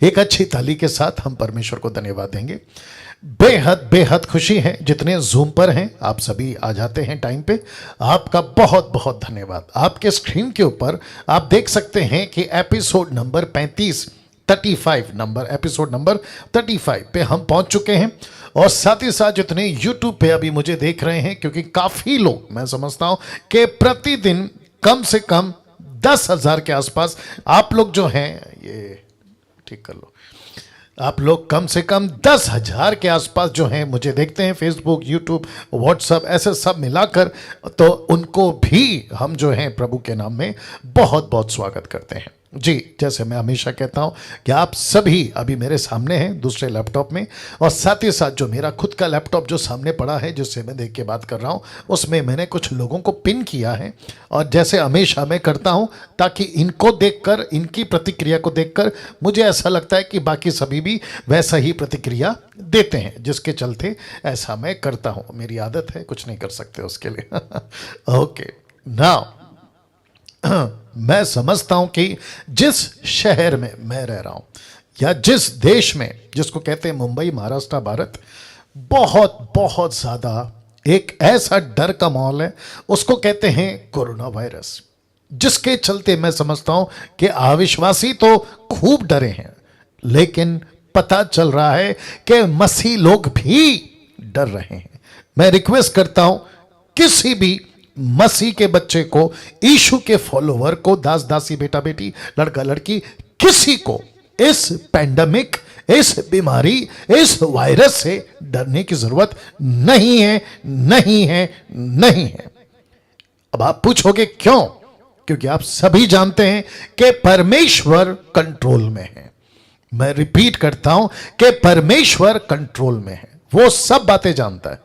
एक अच्छी ताली के साथ हम परमेश्वर को धन्यवाद देंगे। बेहद बेहद खुशी है जितने जूम पर हैं, आप सभी आ जाते हैं टाइम पे, आपका बहुत बहुत धन्यवाद। आपके स्क्रीन के ऊपर आप देख सकते हैं कि एपिसोड नंबर 35 एपिसोड नंबर 35 पे हम पहुंच चुके हैं। और साथ ही साथ जितने यूट्यूब पे अभी मुझे देख रहे हैं, क्योंकि काफ़ी लोग, मैं समझता हूं कि प्रतिदिन कम से कम 10,000 के आसपास आप लोग जो हैं, ये ठीक कर लो, आप लोग कम से कम 10,000 के आसपास जो हैं मुझे देखते हैं, फेसबुक, यूट्यूब, व्हाट्सएप, ऐसे सब मिलाकर। तो उनको भी हम जो हैं प्रभु के नाम में बहुत बहुत स्वागत करते हैं। जी, जैसे मैं हमेशा कहता हूं कि आप सभी अभी मेरे सामने हैं दूसरे लैपटॉप में, और साथ ही साथ जो मेरा खुद का लैपटॉप जो सामने पड़ा है, जिससे मैं देख के बात कर रहा हूं, उसमें मैंने कुछ लोगों को पिन किया है। और जैसे हमेशा मैं करता हूं, ताकि इनको देखकर, इनकी प्रतिक्रिया को देखकर मुझे ऐसा लगता है कि बाकी सभी भी वैसा ही प्रतिक्रिया देते हैं, जिसके चलते ऐसा मैं करता हूं। मेरी आदत है, कुछ नहीं कर सकते उसके लिए। ओके, नाउ मैं समझता हूं कि जिस शहर में मैं रह रहा हूं, या जिस देश में, जिसको कहते हैं मुंबई, महाराष्ट्र, भारत, बहुत बहुत ज्यादा एक ऐसा डर का माहौल है, उसको कहते हैं कोरोना वायरस, जिसके चलते मैं समझता हूं कि अविश्वासी तो खूब डरे हैं, लेकिन पता चल रहा है कि मसीह लोग भी डर रहे हैं। मैं रिक्वेस्ट करता हूं किसी भी मसीह के बच्चे को, यीशु के फॉलोवर को, दास दासी, बेटा बेटी, लड़का लड़की, किसी को इस पैंडेमिक, इस बीमारी, इस वायरस से डरने की जरूरत नहीं है, नहीं है, नहीं है। अब आप पूछोगे क्यों? क्योंकि आप सभी जानते हैं कि परमेश्वर कंट्रोल में है। मैं रिपीट करता हूं कि परमेश्वर कंट्रोल में है। वो सब बातें जानता है,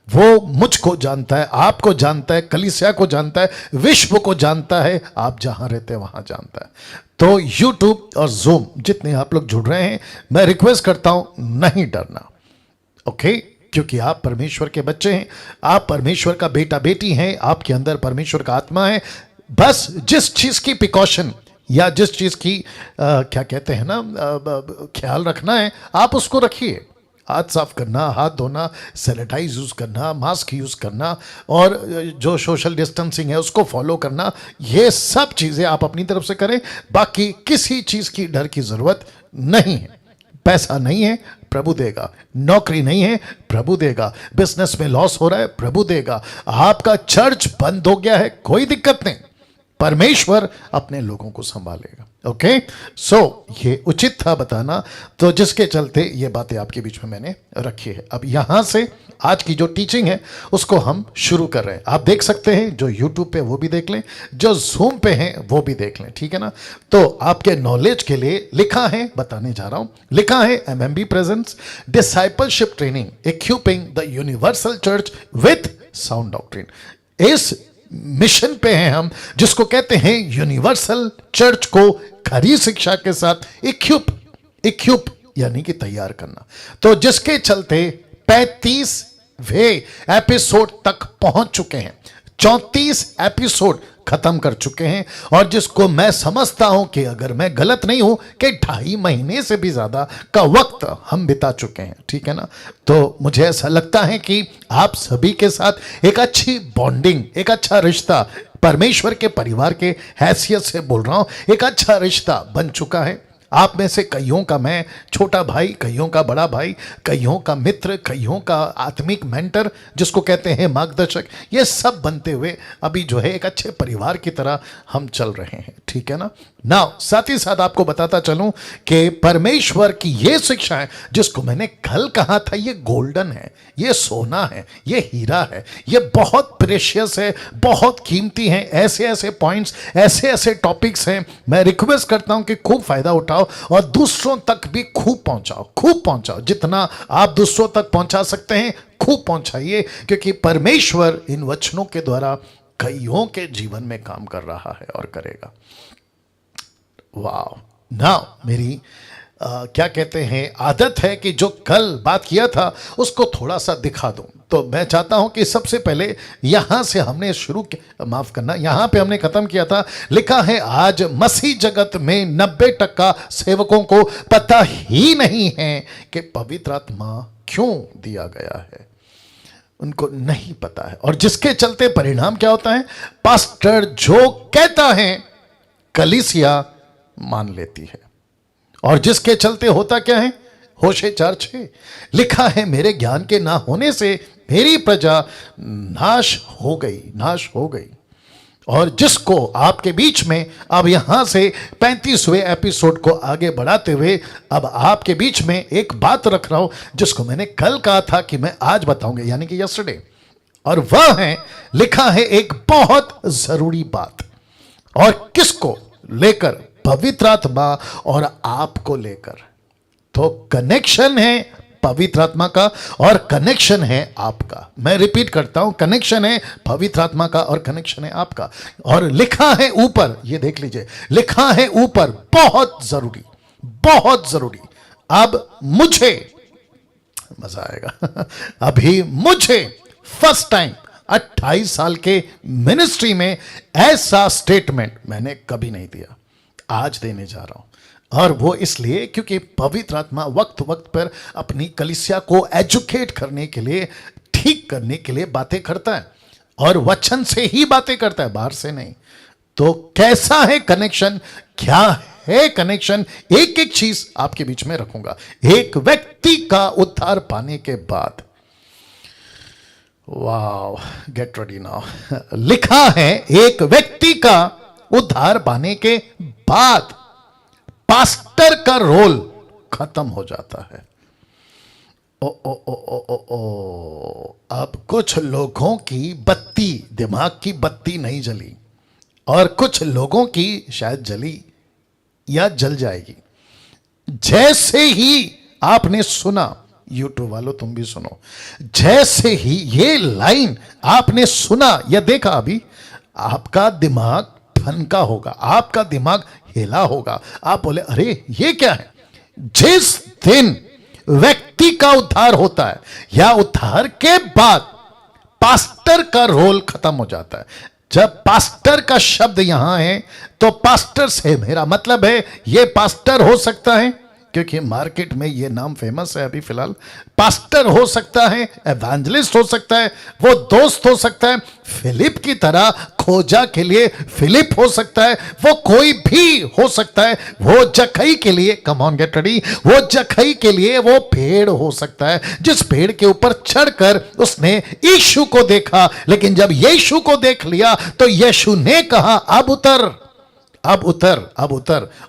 वो मुझको जानता है, आपको जानता है, कलीसिया को जानता है, विश्व को जानता है, आप जहां रहते हैं वहां जानता है। तो यूट्यूब और जूम जितने आप लोग जुड़ रहे हैं, मैं रिक्वेस्ट करता हूं नहीं डरना, ओके? क्योंकि आप परमेश्वर के बच्चे हैं, आप परमेश्वर का बेटा बेटी हैं, आपके अंदर परमेश्वर का आत्मा है। बस जिस चीज की प्रिकॉशन या जिस चीज की क्या कहते हैं ना, ख्याल रखना है, आप उसको रखिए। हाथ साफ करना, हाथ धोना, सैनिटाइज यूज़ करना, मास्क यूज़ करना, और जो सोशल डिस्टेंसिंग है उसको फॉलो करना, ये सब चीज़ें आप अपनी तरफ से करें। बाकी किसी चीज़ की डर की ज़रूरत नहीं है। पैसा नहीं है, प्रभु देगा। नौकरी नहीं है, प्रभु देगा। बिजनेस में लॉस हो रहा है, प्रभु देगा। आपका चर्च बंद हो गया है, कोई दिक्कत नहीं, परमेश्वर अपने लोगों को संभालेगा। ओके, सो ये उचित था बताना, तो जिसके चलते ये बातें आपके बीच में मैंने रखी है। अब यहां से आज की जो टीचिंग है उसको हम शुरू कर रहे हैं। आप देख सकते हैं, जो यूट्यूब पे वो भी देख लें, जो जूम पे हैं वो भी देख लें, ठीक है ना? तो आपके नॉलेज के लिए लिखा है, बताने जा रहा हूं, लिखा है MMB presents discipleship training equipping the universal church with sound doctrine. इस मिशन पे हैं हम, जिसको कहते हैं यूनिवर्सल चर्च को खरी शिक्षा के साथ इक्विप यानी कि तैयार करना। तो जिसके चलते 35वें एपिसोड तक पहुंच चुके हैं, 34 एपिसोड खत्म कर चुके हैं, और जिसको मैं समझता हूं कि अगर मैं गलत नहीं हूं कि 2.5 महीने से भी ज्यादा का वक्त हम बिता चुके हैं, ठीक है ना? तो मुझे ऐसा लगता है कि आप सभी के साथ एक अच्छी बॉन्डिंग, एक अच्छा रिश्ता, परमेश्वर के परिवार के हैसियत से बोल रहा हूं, एक अच्छा रिश्ता बन चुका है। आप में से कईयों का मैं छोटा भाई, कईयों का बड़ा भाई, कईयों का मित्र, कईयों का आत्मिक मेंटर, जिसको कहते हैं मार्गदर्शक, ये सब बनते हुए अभी जो है एक अच्छे परिवार की तरह हम चल रहे हैं, ठीक है ना? नाउ साथ ही साथ आपको बताता चलूं कि परमेश्वर की ये शिक्षा है, जिसको मैंने कल कहा था, ये गोल्डन है, ये सोना है, ये हीरा है, ये बहुत प्रेशियस है, बहुत कीमती है। ऐसे ऐसे पॉइंट्स, ऐसे ऐसे टॉपिक्स हैं। मैं रिक्वेस्ट करता हूं कि खूब फायदा उठाओ और दूसरों तक भी खूब पहुंचाओ। जितना आप दूसरों तक पहुंचा सकते हैं, खूब पहुंचाइए, क्योंकि परमेश्वर इन वचनों के द्वारा कईयों के जीवन में काम कर रहा है और करेगा। वाह! नाउ मेरी क्या कहते हैं, आदत है कि जो कल बात किया था उसको थोड़ा सा दिखा दूं। तो मैं चाहता हूं कि सबसे पहले यहां से हमने शुरू किया, माफ करना, यहां पे हमने खत्म किया था। लिखा है आज मसीह जगत में 90% सेवकों को पता ही नहीं है कि पवित्र आत्मा क्यों दिया गया है, उनको नहीं पता है। और जिसके चलते परिणाम क्या होता है, पास्टर जो कहता है कलीसिया मान लेती है। और जिसके चलते होता क्या है, होशे 4:6 लिखा है मेरे ज्ञान के ना होने से मेरी प्रजा नाश हो गई। और जिसको आपके बीच में अब यहां से 35वें एपिसोड को आगे बढ़ाते हुए अब आपके बीच में एक बात रख रहा हूं जिसको मैंने कल कहा था कि मैं आज बताऊंगा, यानी कि यस्टरडे। और वह है, लिखा है एक बहुत जरूरी बात, और किसको लेकर, पवित्र आत्मा और आपको लेकर। तो कनेक्शन है पवित्र आत्मा का और कनेक्शन है आपका। मैं रिपीट करता हूं, कनेक्शन है पवित्र आत्मा का और कनेक्शन है आपका। और लिखा है ऊपर, ये देख लीजिए, लिखा है ऊपर बहुत जरूरी। अब मुझे मजा आएगा अभी मुझे फर्स्ट टाइम 28 साल के मिनिस्ट्री में ऐसा स्टेटमेंट मैंने कभी नहीं दिया, आज देने जा रहा हूं। और वो इसलिए क्योंकि पवित्र आत्मा वक्त पर अपनी कलीसिया को एजुकेट करने के लिए, ठीक करने के लिए बातें करता है, और वचन से ही बातें करता है, बाहर से नहीं। तो कैसा है कनेक्शन, क्या है कनेक्शन, एक एक चीज आपके बीच में रखूंगा। एक व्यक्ति का उद्धार पाने के बाद, वाओ, गेट रेडी नाउ, लिखा है एक व्यक्ति का उद्धार पाने के बाद पास्टर का रोल खत्म हो जाता है। अब कुछ लोगों की बत्ती, दिमाग की बत्ती नहीं जली, और कुछ लोगों की शायद जली या जल जाएगी। जैसे ही आपने सुना, यूट्यूब वालों तुम भी सुनो, जैसे ही ये लाइन आपने सुना या देखा, अभी आपका दिमाग ठनका होगा, आपका दिमाग हिला होगा। आप बोले अरे ये क्या है। जिस दिन व्यक्ति का उद्धार होता है या उद्धार के बाद पास्टर का रोल खत्म हो जाता है। जब पास्टर का शब्द यहां है तो पास्टर से मेरा मतलब है ये पास्टर हो सकता है, क्योंकि मार्केट में ये नाम फेमस है अभी फिलहाल। पास्टर हो सकता है, एवेंजलिस्ट हो सकता है, वो दोस्त हो सकता है, फिलिप की तरह खोजा के लिए फिलिप हो सकता है, वो कोई भी हो सकता है। वो जखई के लिए, कम ऑन गेट रेडी, वो जखई के लिए वो पेड़ हो सकता है जिस पेड़ के ऊपर चढ़कर उसने यीशु को देखा। लेकिन जब यीशु को देख लिया तो यीशु ने कहा अब उतर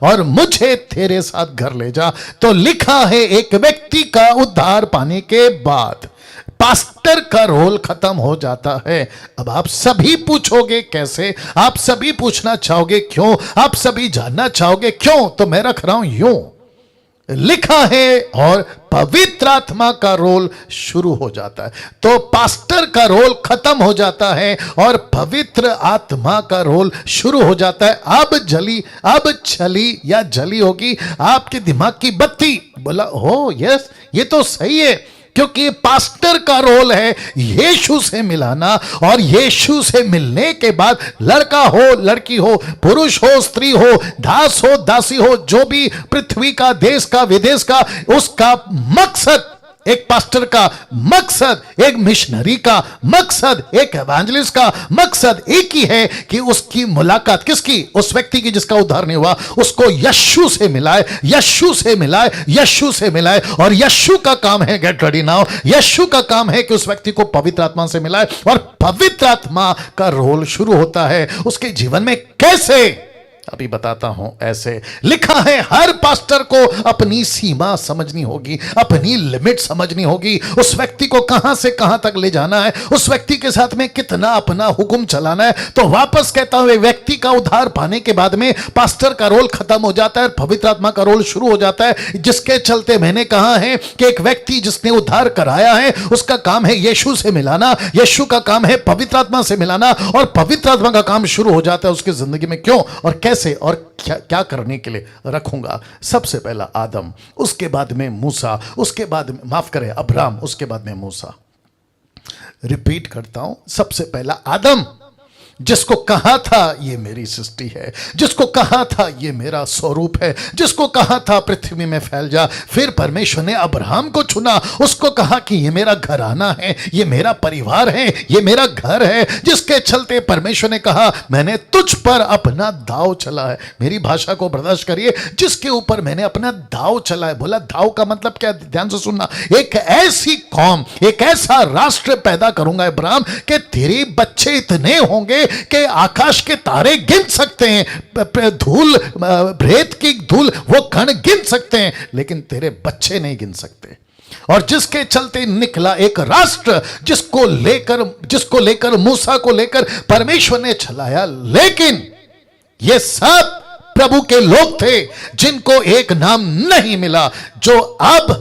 और मुझे तेरे साथ घर ले जा। तो लिखा है एक व्यक्ति का उद्धार पाने के बाद पास्टर का रोल खत्म हो जाता है। अब आप सभी पूछोगे कैसे, आप सभी पूछना चाहोगे क्यों, आप सभी जानना चाहोगे क्यों, तो मैं रख रहा हूं यूं, लिखा है और पवित्र आत्मा का रोल शुरू हो जाता है। तो पास्टर का रोल खत्म हो जाता है और पवित्र आत्मा का रोल शुरू हो जाता है। अब चली या जली होगी आपके दिमाग की बत्ती। बोला हो यस, ये तो सही है, क्योंकि पास्टर का रोल है यीशु से मिलाना, और यीशु से मिलने के बाद लड़का हो लड़की हो, पुरुष हो स्त्री हो, दास हो दासी हो, जो भी पृथ्वी का, देश का, विदेश का, उसका मकसद, एक पास्टर का मकसद, एक मिशनरी का मकसद, एक एवेंजलिस्ट का मकसद एक ही है कि उसकी मुलाकात किसकी, उस व्यक्ति की जिसका उद्धार नहीं हुआ, उसको यीशु से मिलाए, यीशु से मिलाए, यीशु से मिलाए। और यीशु का काम है, गेट रेडी नाउ, यीशु का काम है कि उस व्यक्ति को पवित्र आत्मा से मिलाए। और पवित्र आत्मा का रोल शुरू होता है उसके जीवन में। कैसे, अभी बताता हूं। ऐसे लिखा है हर पास्टर को अपनी सीमा समझनी होगी, अपनी लिमिट समझनी होगी, उस व्यक्ति को कहां से कहां तक ले जाना है, उस व्यक्ति के साथ में कितना अपना हुक्म चलाना है। तो वापस कहता हूं, व्यक्ति का उद्धार पाने के बाद में पास्टर का रोल खत्म हो जाता है, पवित्र आत्मा का रोल शुरू हो जाता है। जिसके चलते मैंने कहा है कि एक व्यक्ति जिसने उद्धार कराया है उसका काम है यीशु से मिलाना, यीशु का काम है पवित्र आत्मा से मिलाना, और पवित्र आत्मा का काम शुरू हो जाता है उसकी जिंदगी में। क्यों और कैसे और क्या क्या करने के लिए रखूंगा। सबसे पहला आदम, उसके बाद में मूसा, उसके बाद में माफ करें अब्राहम, उसके बाद में मूसा। रिपीट करता हूं, सबसे पहला आदम, जिसको कहा था ये मेरी सृष्टि है, जिसको कहा था ये मेरा स्वरूप है, जिसको कहा था पृथ्वी में फैल जा। फिर परमेश्वर ने अब्राहम को चुना, उसको कहा कि ये मेरा घराना है, ये मेरा परिवार है, ये मेरा घर है, जिसके चलते परमेश्वर ने कहा मैंने तुझ पर अपना दाव चला है। मेरी भाषा को बर्दाश्त करिए, जिसके ऊपर मैंने अपना दाव चला है। बोला दाव का मतलब क्या, ध्यान से सुनना। एक ऐसी कौम, एक ऐसा राष्ट्र पैदा करूंगा अब्राहम कि तेरे बच्चे इतने होंगे कि आकाश के तारे गिन सकते हैं, धूल, रेत की धूल, वो कण गिन सकते हैं, लेकिन तेरे बच्चे नहीं गिन सकते। और जिसके चलते निकला एक राष्ट्र, जिसको लेकर मूसा को लेकर परमेश्वर ने चलाया। लेकिन ये सब प्रभु के लोग थे जिनको एक नाम नहीं मिला, जो अब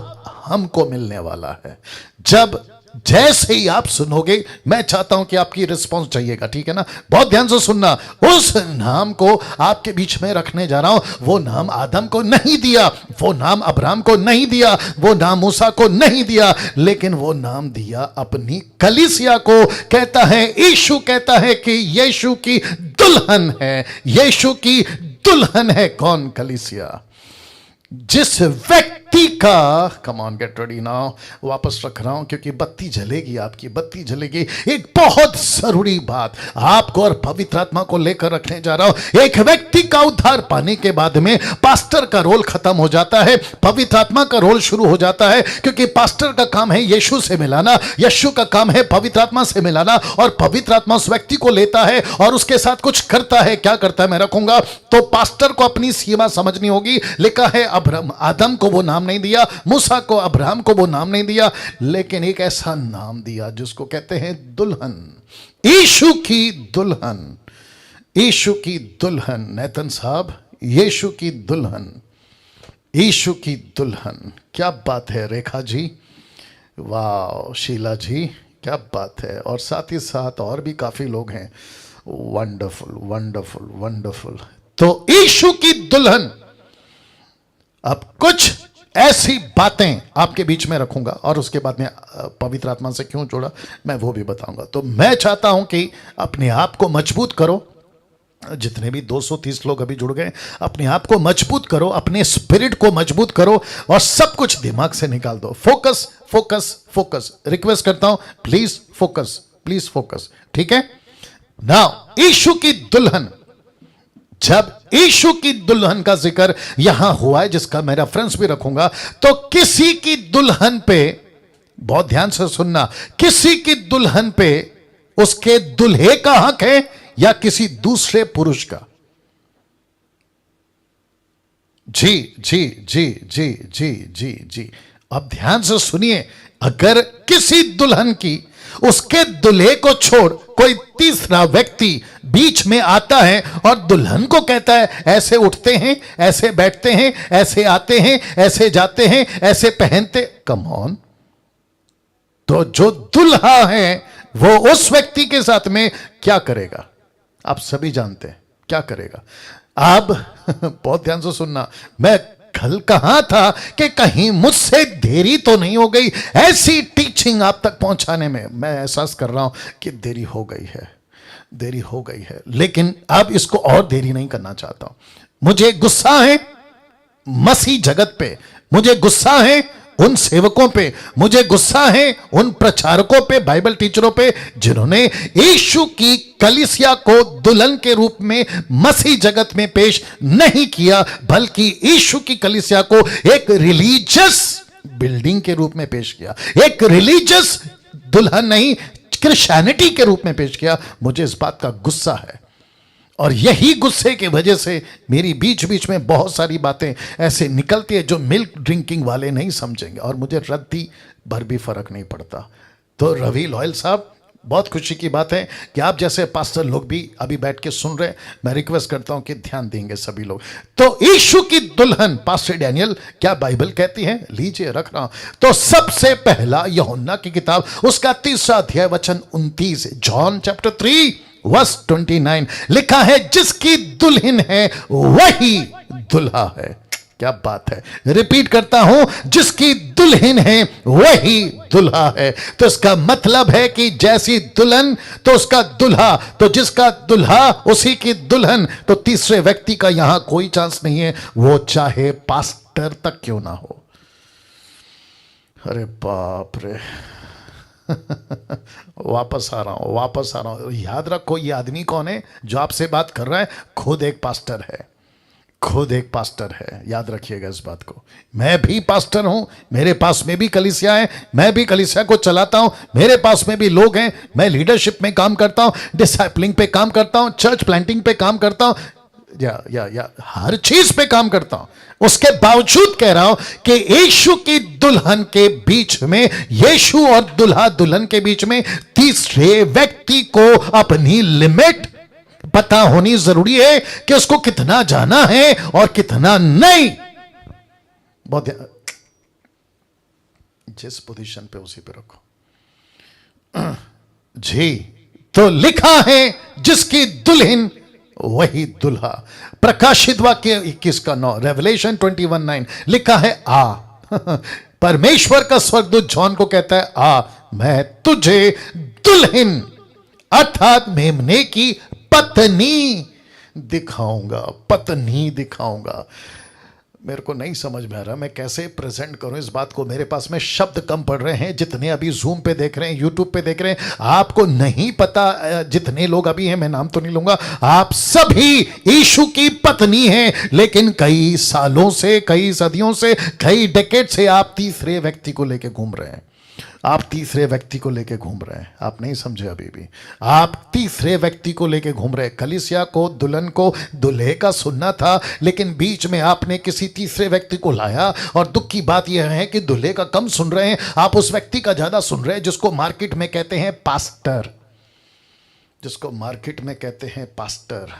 हमको मिलने वाला है। जब जैसे ही आप सुनोगे, मैं चाहता हूं कि आपकी रिस्पांस चाहिएगा, ठीक है ना? बहुत ध्यान से सुनना। उस नाम को आपके बीच में रखने जा रहा हूं। वो नाम आदम को नहीं दिया, वो नाम अब्राहम को नहीं दिया, वो नाम मूसा को नहीं दिया, लेकिन वो नाम दिया अपनी कलीसिया को। कहता है, यीशु कहता है कि यीशु की दुल्हन है, यीशु की दुल्हन है कौन? कलीसिया। जिस व्यक्ति का, come on get ready now, वापस रख रहा हूं क्योंकि बत्ती जलेगी, आपकी बत्ती जलेगी। एक बहुत जरूरी बात आपको और पवित्र आत्मा को लेकर रखने जा रहा हूं। एक व्यक्ति का उद्धार पाने के बाद में पास्टर का रोल खत्म हो जाता है, पवित्र आत्मा का रोल शुरू हो जाता है, क्योंकि पास्टर का काम है यीशु से मिलाना, यीशु का काम है पवित्र आत्मा से मिलाना, और पवित्र आत्मा उस व्यक्ति को लेता है और उसके साथ कुछ करता है। क्या करता है मैं रखूंगा। तो पास्टर को अपनी सीमा समझनी होगी। लिखा है आदम को वो नाम नहीं दिया, मूसा को, अब्राहम को वो नाम नहीं दिया, लेकिन एक ऐसा नाम दिया जिसको कहते हैं दुल्हन, यीशु की दुल्हन, यीशु की दुल्हन। नेतन साहब, यीशु की दुल्हन, यीशु की दुल्हन। क्या बात है रेखा जी, वाह शीला जी, क्या बात है। और साथ ही साथ और भी काफी लोग हैं। Wonderful wonderful wonderful. तो यीशु की दुल्हन। अब कुछ ऐसी बातें आपके बीच में रखूंगा और उसके बाद में पवित्र आत्मा से क्यों जोड़ा मैं वो भी बताऊंगा। तो मैं चाहता हूं कि अपने आप को मजबूत करो। जितने भी 230 लोग अभी जुड़ गए, अपने आप को मजबूत करो, अपने स्पिरिट को मजबूत करो और सब कुछ दिमाग से निकाल दो। Focus focus focus. रिक्वेस्ट करता हूं, प्लीज फोकस, प्लीज फोकस, ठीक है? नाउ यीशु की दुल्हन। जब यीशु की दुल्हन का जिक्र यहां हुआ है, जिसका मैं रेफरेंस भी रखूंगा, तो किसी की दुल्हन पे, बहुत ध्यान से सुनना, किसी की दुल्हन पे उसके दुल्हे का हक है या किसी दूसरे पुरुष का? जी जी जी जी जी जी जी। अब ध्यान से सुनिए, अगर किसी दुल्हन की, उसके दुल्हे को छोड़ कोई तीसरा व्यक्ति बीच में आता है और दुल्हन को कहता है ऐसे उठते हैं, ऐसे बैठते हैं, ऐसे आते हैं, ऐसे जाते हैं, ऐसे पहनते, कम ऑन। तो जो दुल्हा है वो उस व्यक्ति के साथ में क्या करेगा? आप सभी जानते हैं क्या करेगा। अब बहुत ध्यान से सुनना, मैं कल कहा था कि कहीं मुझसे देरी तो नहीं हो गई ऐसी टीचिंग आप तक पहुंचाने में। मैं एहसास कर रहा हूं कि देरी हो गई है, देरी हो गई है, लेकिन अब इसको और देरी नहीं करना चाहता हूं। मुझे गुस्सा है मसीह जगत पे, मुझे गुस्सा है उन सेवकों पे, मुझे गुस्सा है उन प्रचारकों पे, बाइबल टीचरों पे, जिन्होंने यीशु की कलीसिया को दुल्हन के रूप में मसीह जगत में पेश नहीं किया, बल्कि यीशु की कलीसिया को एक रिलीजियस बिल्डिंग के रूप में पेश किया, एक रिलीजियस दुल्हन नहीं, क्रिश्चियनिटी के रूप में पेश किया। मुझे इस बात का गुस्सा है और यही गुस्से की वजह से मेरी बीच बीच में बहुत सारी बातें ऐसे निकलती है जो मिल्क ड्रिंकिंग वाले नहीं समझेंगे, और मुझे रद्दी भर भी फर्क नहीं पड़ता। तो रवि लॉयल साहब, बहुत खुशी की बात है कि आप जैसे पास्टर लोग भी अभी बैठ के सुन रहे हैं। मैं रिक्वेस्ट करता हूं कि ध्यान देंगे सभी लोग। तो यीशु की दुल्हन पास्टर डैनियल क्या बाइबल कहती है, लीजिए रख रहा हूं। तो सबसे पहला यूहन्ना की किताब, उसका 3 अध्याय वचन 29, जॉन चैप्टर 3 वर्स 29 लिखा है, जिसकी दुल्हन है वही दुल्हा है। क्या बात है, रिपीट करता हूं, जिसकी दुल्हन है वही दुल्हा है। तो इसका मतलब है कि जैसी दुल्हन तो उसका दुल्हा, तो जिसका दुल्हा उसी की दुल्हन। तो तीसरे व्यक्ति का यहां कोई चांस नहीं है, वो चाहे पास्टर तक क्यों ना हो। अरे बाप रे वापस आ रहा हूं। याद रखो, ये आदमी कौन है जो आपसे बात कर रहा है? खुद एक पास्टर है, खुद एक पास्टर है। याद रखिएगा इस बात को। मैं भी पास्टर हूं, मेरे पास में भी कलीसिया है, मैं भी कलीसिया को चलाता हूं, मेरे पास में भी लोग हैं, मैं लीडरशिप में काम करता हूं, डिसाइपलिंग पे काम करता हूं, चर्च प्लांटिंग पे काम करता हूं, या हर चीज पे काम करता हूं। उसके बावजूद कह रहा हूं कि यीशु की दुल्हन के बीच में, यीशु और दुल्हा दुल्हन के बीच में तीसरे व्यक्ति को अपनी लिमिट पता होनी जरूरी है कि उसको कितना जाना है और कितना नहीं। बहुत जिस पोजीशन पे उसी पे रखो जी। तो लिखा है, जिसकी दुल्हन वही दुल्हा। प्रकाशित वाक्य 21 का 9, रेवलेशन 21:9 लिखा है, आ परमेश्वर का स्वर्गदूत जॉन को कहता है, आ मैं तुझे दुल्हन अर्थात मेमने की पत्नी दिखाऊंगा, पत्नी दिखाऊंगा। मेरे को नहीं समझ में आ रहा मैं कैसे प्रेजेंट करूं इस बात को। मेरे पास में शब्द कम पड़ रहे हैं। जितने अभी जूम पे देख रहे हैं, यूट्यूब पे देख रहे हैं, आपको नहीं पता, जितने लोग अभी हैं, मैं नाम तो नहीं लूंगा, आप सभी यीशु की पत्नी हैं। लेकिन कई सालों से, कई सदियों से, कई डेकेड से आप तीसरे व्यक्ति को लेके घूम रहे हैं। आप तीसरे व्यक्ति को लेके घूम रहे हैं। आप नहीं समझे अभी भी, आप तीसरे व्यक्ति को लेके घूम रहे हैं। कलीसिया को, दुल्हन को, दुल्हे का सुनना था, लेकिन बीच में आपने किसी तीसरे व्यक्ति को लाया। और दुख की बात यह है कि दुल्हे का कम सुन रहे हैं, आप उस व्यक्ति का ज्यादा सुन रहे हैं जिसको मार्केट में कहते हैं पास्टर, जिसको मार्केट में कहते हैं पास्टर,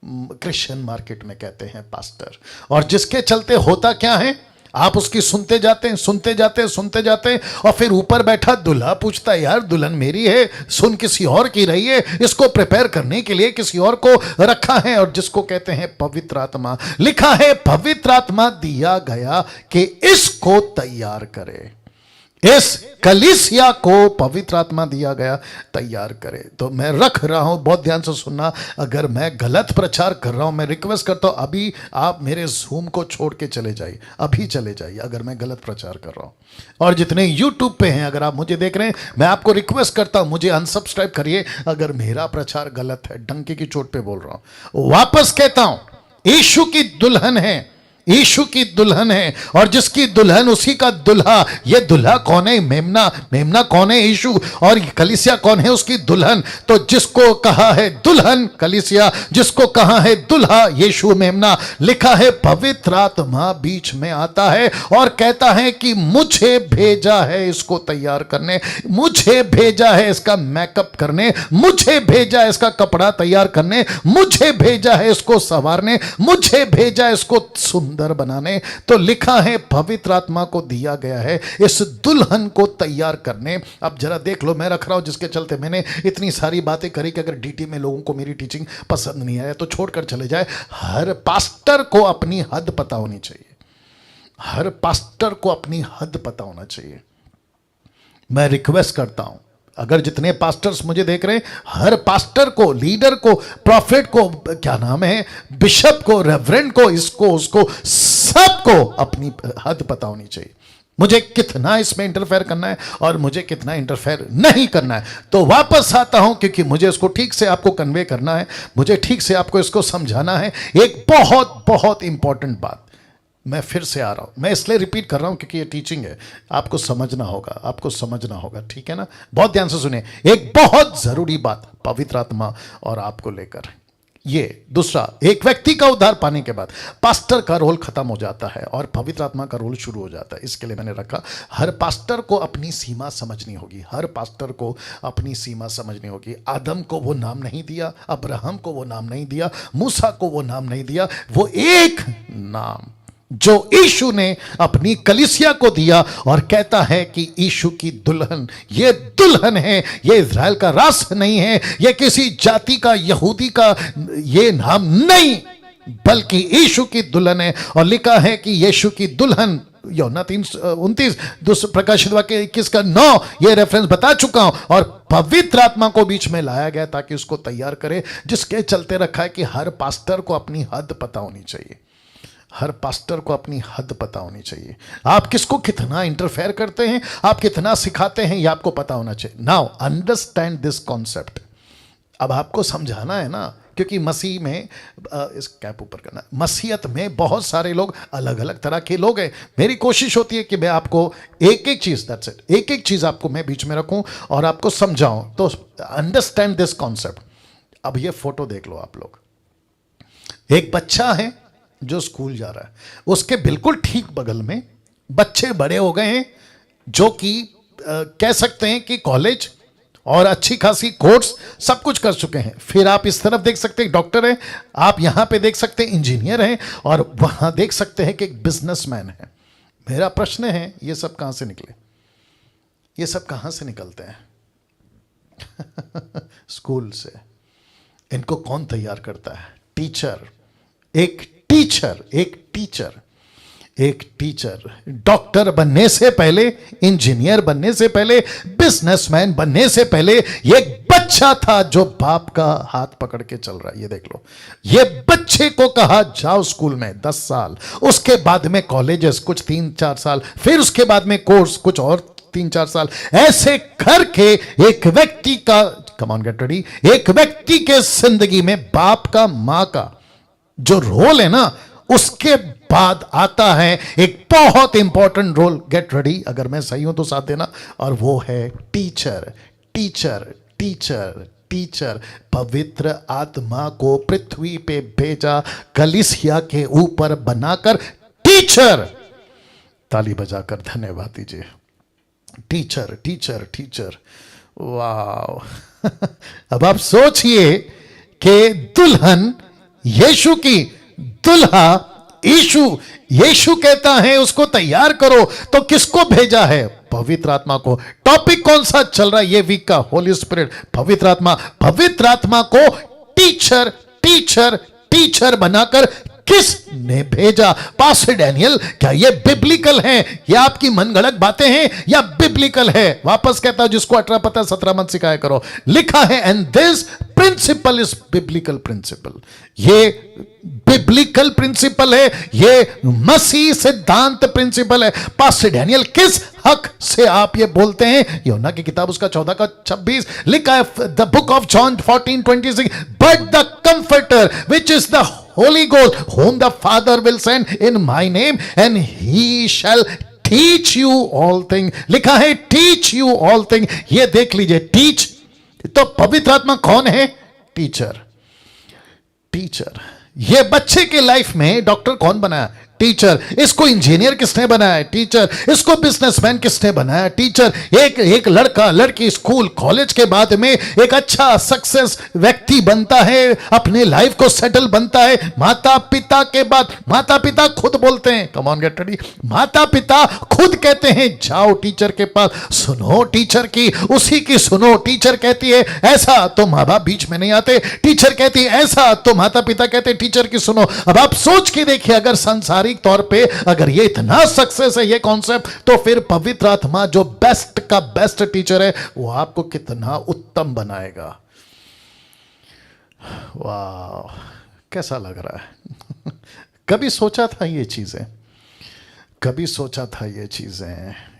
क्रिश्चियन मार्केट में कहते हैं पास्टर। और जिसके चलते होता क्या है, आप उसकी सुनते जाते हैं, सुनते जाते हैं, सुनते जाते हैं, और फिर ऊपर बैठा दुल्हा पूछता है, यार दुल्हन मेरी है, सुन किसी और की रही है, इसको प्रिपेयर करने के लिए किसी और को रखा है। और जिसको कहते हैं पवित्र आत्मा, लिखा है पवित्र आत्मा दिया गया कि इसको तैयार करे, इस कलीसिया को पवित्र आत्मा दिया गया तैयार करे। तो मैं रख रहा हूं, बहुत ध्यान से सुनना। अगर मैं गलत प्रचार कर रहा हूं, मैं रिक्वेस्ट करता हूं अभी आप मेरे जूम को छोड़ के चले जाइए, अभी चले जाइए अगर मैं गलत प्रचार कर रहा हूं। और जितने यूट्यूब पे हैं, अगर आप मुझे देख रहे हैं, मैं आपको रिक्वेस्ट करता हूं मुझे अनसब्सक्राइब करिए अगर मेरा प्रचार गलत है। डंके की चोट पे बोल रहा हूं, वापस कहता हूं, यीशु की दुल्हन है, यीशु की दुल्हन है, और जिसकी दुल्हन उसी का दुल्हा। ये दुल्हा कौन है? मेमना। मेमना कौन है? यीशु। और कलीसिया कौन है? उसकी दुल्हन। तो जिसको कहा है दुल्हन कलीसिया, जिसको कहा है दुल्हा यीशु मेमना। लिखा है पवित्र आत्मा बीच में आता है और कहता है कि मुझे भेजा है इसको तैयार करने, मुझे भेजा है इसका मेकअप करने, मुझे भेजा है इसका कपड़ा तैयार करने, मुझे भेजा है इसको संवारने, मुझे भेजा है इसको सुंदर बनाने। तो लिखा है पवित्र आत्मा को दिया गया है इस दुल्हन को तैयार करने। अब जरा देख लो, मैं रख रहा हूं जिसके चलते मैंने इतनी सारी बातें करी कि अगर डीटी में लोगों को मेरी टीचिंग पसंद नहीं आया तो छोड़कर चले जाए। हर पास्टर को अपनी हद पता होनी चाहिए, हर पास्टर को अपनी हद पता होना चाहिए। मैं रिक्वेस्ट करता हूं, अगर जितने पास्टर्स मुझे देख रहे हैं, हर पास्टर को, लीडर को, प्रॉफिट को, क्या नाम है, बिशप को, रेवरेंड को, इसको उसको, सबको अपनी हद पता होनी चाहिए। मुझे कितना इसमें इंटरफेयर करना है और मुझे कितना इंटरफेयर नहीं करना है। तो वापस आता हूं क्योंकि मुझे इसको ठीक से आपको कन्वे करना है, मुझे ठीक से आपको इसको समझाना है। एक बहुत बहुत इंपॉर्टेंट बात मैं फिर से आ रहा हूं, मैं इसलिए रिपीट कर रहा हूं क्योंकि ये टीचिंग है, आपको समझना होगा, आपको समझना होगा, ठीक है ना। बहुत ध्यान से सुनिए, एक बहुत जरूरी बात पवित्र आत्मा और आपको लेकर। ये दूसरा, एक व्यक्ति का उद्धार पाने के बाद पास्टर का रोल खत्म हो जाता है और पवित्र आत्मा का रोल शुरू हो जाता है। इसके लिए मैंने रखा, हर पास्टर को अपनी सीमा समझनी होगी, हर पास्टर को अपनी सीमा समझनी होगी। आदम को वो नाम नहीं दिया, अब्राहम को वो नाम नहीं दिया, मूसा को वो नाम नहीं दिया, वो एक नाम जो यीशु ने अपनी कलीसिया को दिया और कहता है कि यीशु की दुल्हन, ये दुल्हन है, ये इज़राइल का रास नहीं है, ये किसी जाति का, यहूदी का ये नाम नहीं, बल्कि यीशु की दुल्हन है। और लिखा है कि यीशु की दुल्हन, यूहन्ना 3:29, दूसरा प्रकाशित वाक्य 21 का 9, ये रेफरेंस बता चुका हूं। और पवित्र आत्मा को बीच में लाया गया ताकि उसको तैयार करे, जिसके चलते रखा है कि हर पास्टर को अपनी हद पता होनी चाहिए। हर पास्टर को अपनी हद पता होनी चाहिए। आप किसको कितना इंटरफेयर करते हैं, आप कितना सिखाते हैं, ये आपको पता होना चाहिए। Now understand this concept. अब आपको समझाना है ना, क्योंकि मसीह में इस कैप ऊपर करना, मसीहत में बहुत सारे लोग अलग अलग तरह के लोग हैं। मेरी कोशिश होती है कि मैं आपको एक एक चीज, दैट्स इट, एक एक चीज आपको मैं बीच में रखूं और आपको समझाऊं। तो अंडरस्टैंड दिस कॉन्सेप्ट। अब ये फोटो देख लो आप लोग। एक बच्चा है जो स्कूल जा रहा है, उसके बिल्कुल ठीक बगल में बच्चे बड़े हो गए हैं जो कि कह सकते हैं कि कॉलेज और अच्छी खासी कोर्स सब कुछ कर चुके हैं। फिर आप इस तरफ देख सकते हैं डॉक्टर है, आप यहां पे देख सकते हैं इंजीनियर हैं, और वहां देख सकते हैं कि एक बिजनेसमैन है। मेरा प्रश्न है, ये सब कहां से निकले? ये सब कहां से निकलते हैं? स्कूल से। इनको कौन तैयार करता है? टीचर। एक टीचर डॉक्टर बनने से पहले, इंजीनियर बनने से पहले, बिजनेसमैन बनने से पहले, ये एक बच्चा था जो बाप का हाथ पकड़ के चल रहा है। ये देख लो, ये बच्चे को कहा जाओ स्कूल में 10 साल, उसके बाद में कॉलेजेस कुछ 3-4 साल, फिर उसके बाद में कोर्स कुछ और 3-4 साल, ऐसे करके एक व्यक्ति का, कम ऑन गेट रेडी, एक व्यक्ति के जिंदगी में बाप का, मां का जो रोल है ना, उसके बाद आता है एक बहुत इंपॉर्टेंट रोल। गेट रेडी, अगर मैं सही हूं तो साथ देना, और वो है टीचर। पवित्र आत्मा को पृथ्वी पे भेजा कलीसिया के ऊपर बनाकर टीचर। ताली बजाकर धन्यवाद दीजिए। टीचर। वाह। अब आप सोचिए कि दुल्हन यीशु की, दुल्हा यीशु कहता है उसको तैयार करो, तो किसको भेजा है? पवित्र आत्मा को। टॉपिक कौन सा चल रहा है ये वीक का? होली स्पिरिट, पवित्र आत्मा को टीचर बनाकर किसने भेजा? पास्टर डैनियल, क्या ये बिब्लिकल है? ये आपकी मनगढ़ंत बातें हैं या बिब्लिकल है? वापस कहता हूं, जिसको 18 पता 17 मत सिखाया करो। लिखा है, and this principle is biblical principle. ये बिब्लिकल प्रिंसिपल है, ये मसीह सिद्धांत प्रिंसिपल है। पास्टर डैनियल, किस हक से आप ये बोलते हैं? यूहन्ना की किताब उसका 14 का 26 लिखा है, the book of John 14:26, but the comforter which is the Holy Ghost, whom the Father will send in my name, and he shall teach you all things. लिखा है teach you all things। ये देख लीजिए, teach, तो पवित्र आत्मा कौन है? टीचर। ये बच्चे के लाइफ में डॉक्टर कौन बनाया? टीचर। इसको इंजीनियर किसने बनाया? टीचर। इसको बिजनेसमैन किसने बनाया? टीचर। एक लड़का लड़की स्कूल कॉलेज के बाद में एक अच्छा सक्सेस व्यक्ति बनता है, अपने लाइफ को सेटल बनता है। माता पिता के बाद, माता पिता खुद बोलते हैं, कम ऑन गेट रेडी, माता पिता खुद कहते हैं जाओ टीचर के पास, सुनो टीचर की, उसी की सुनो। टीचर कहती है ऐसा, तो माँ बाप बीच में नहीं आते। टीचर कहती है ऐसा, तो माता पिता कहते टीचर की सुनो। अब आप सोच के देखिए, अगर संसारी तौर पे अगर ये इतना सक्सेस है ये कॉन्सेप्ट, तो फिर पवित्र आत्मा जो बेस्ट का बेस्ट टीचर है, वो आपको कितना उत्तम बनाएगा। वाह, कैसा लग रहा है? कभी सोचा था ये चीजें?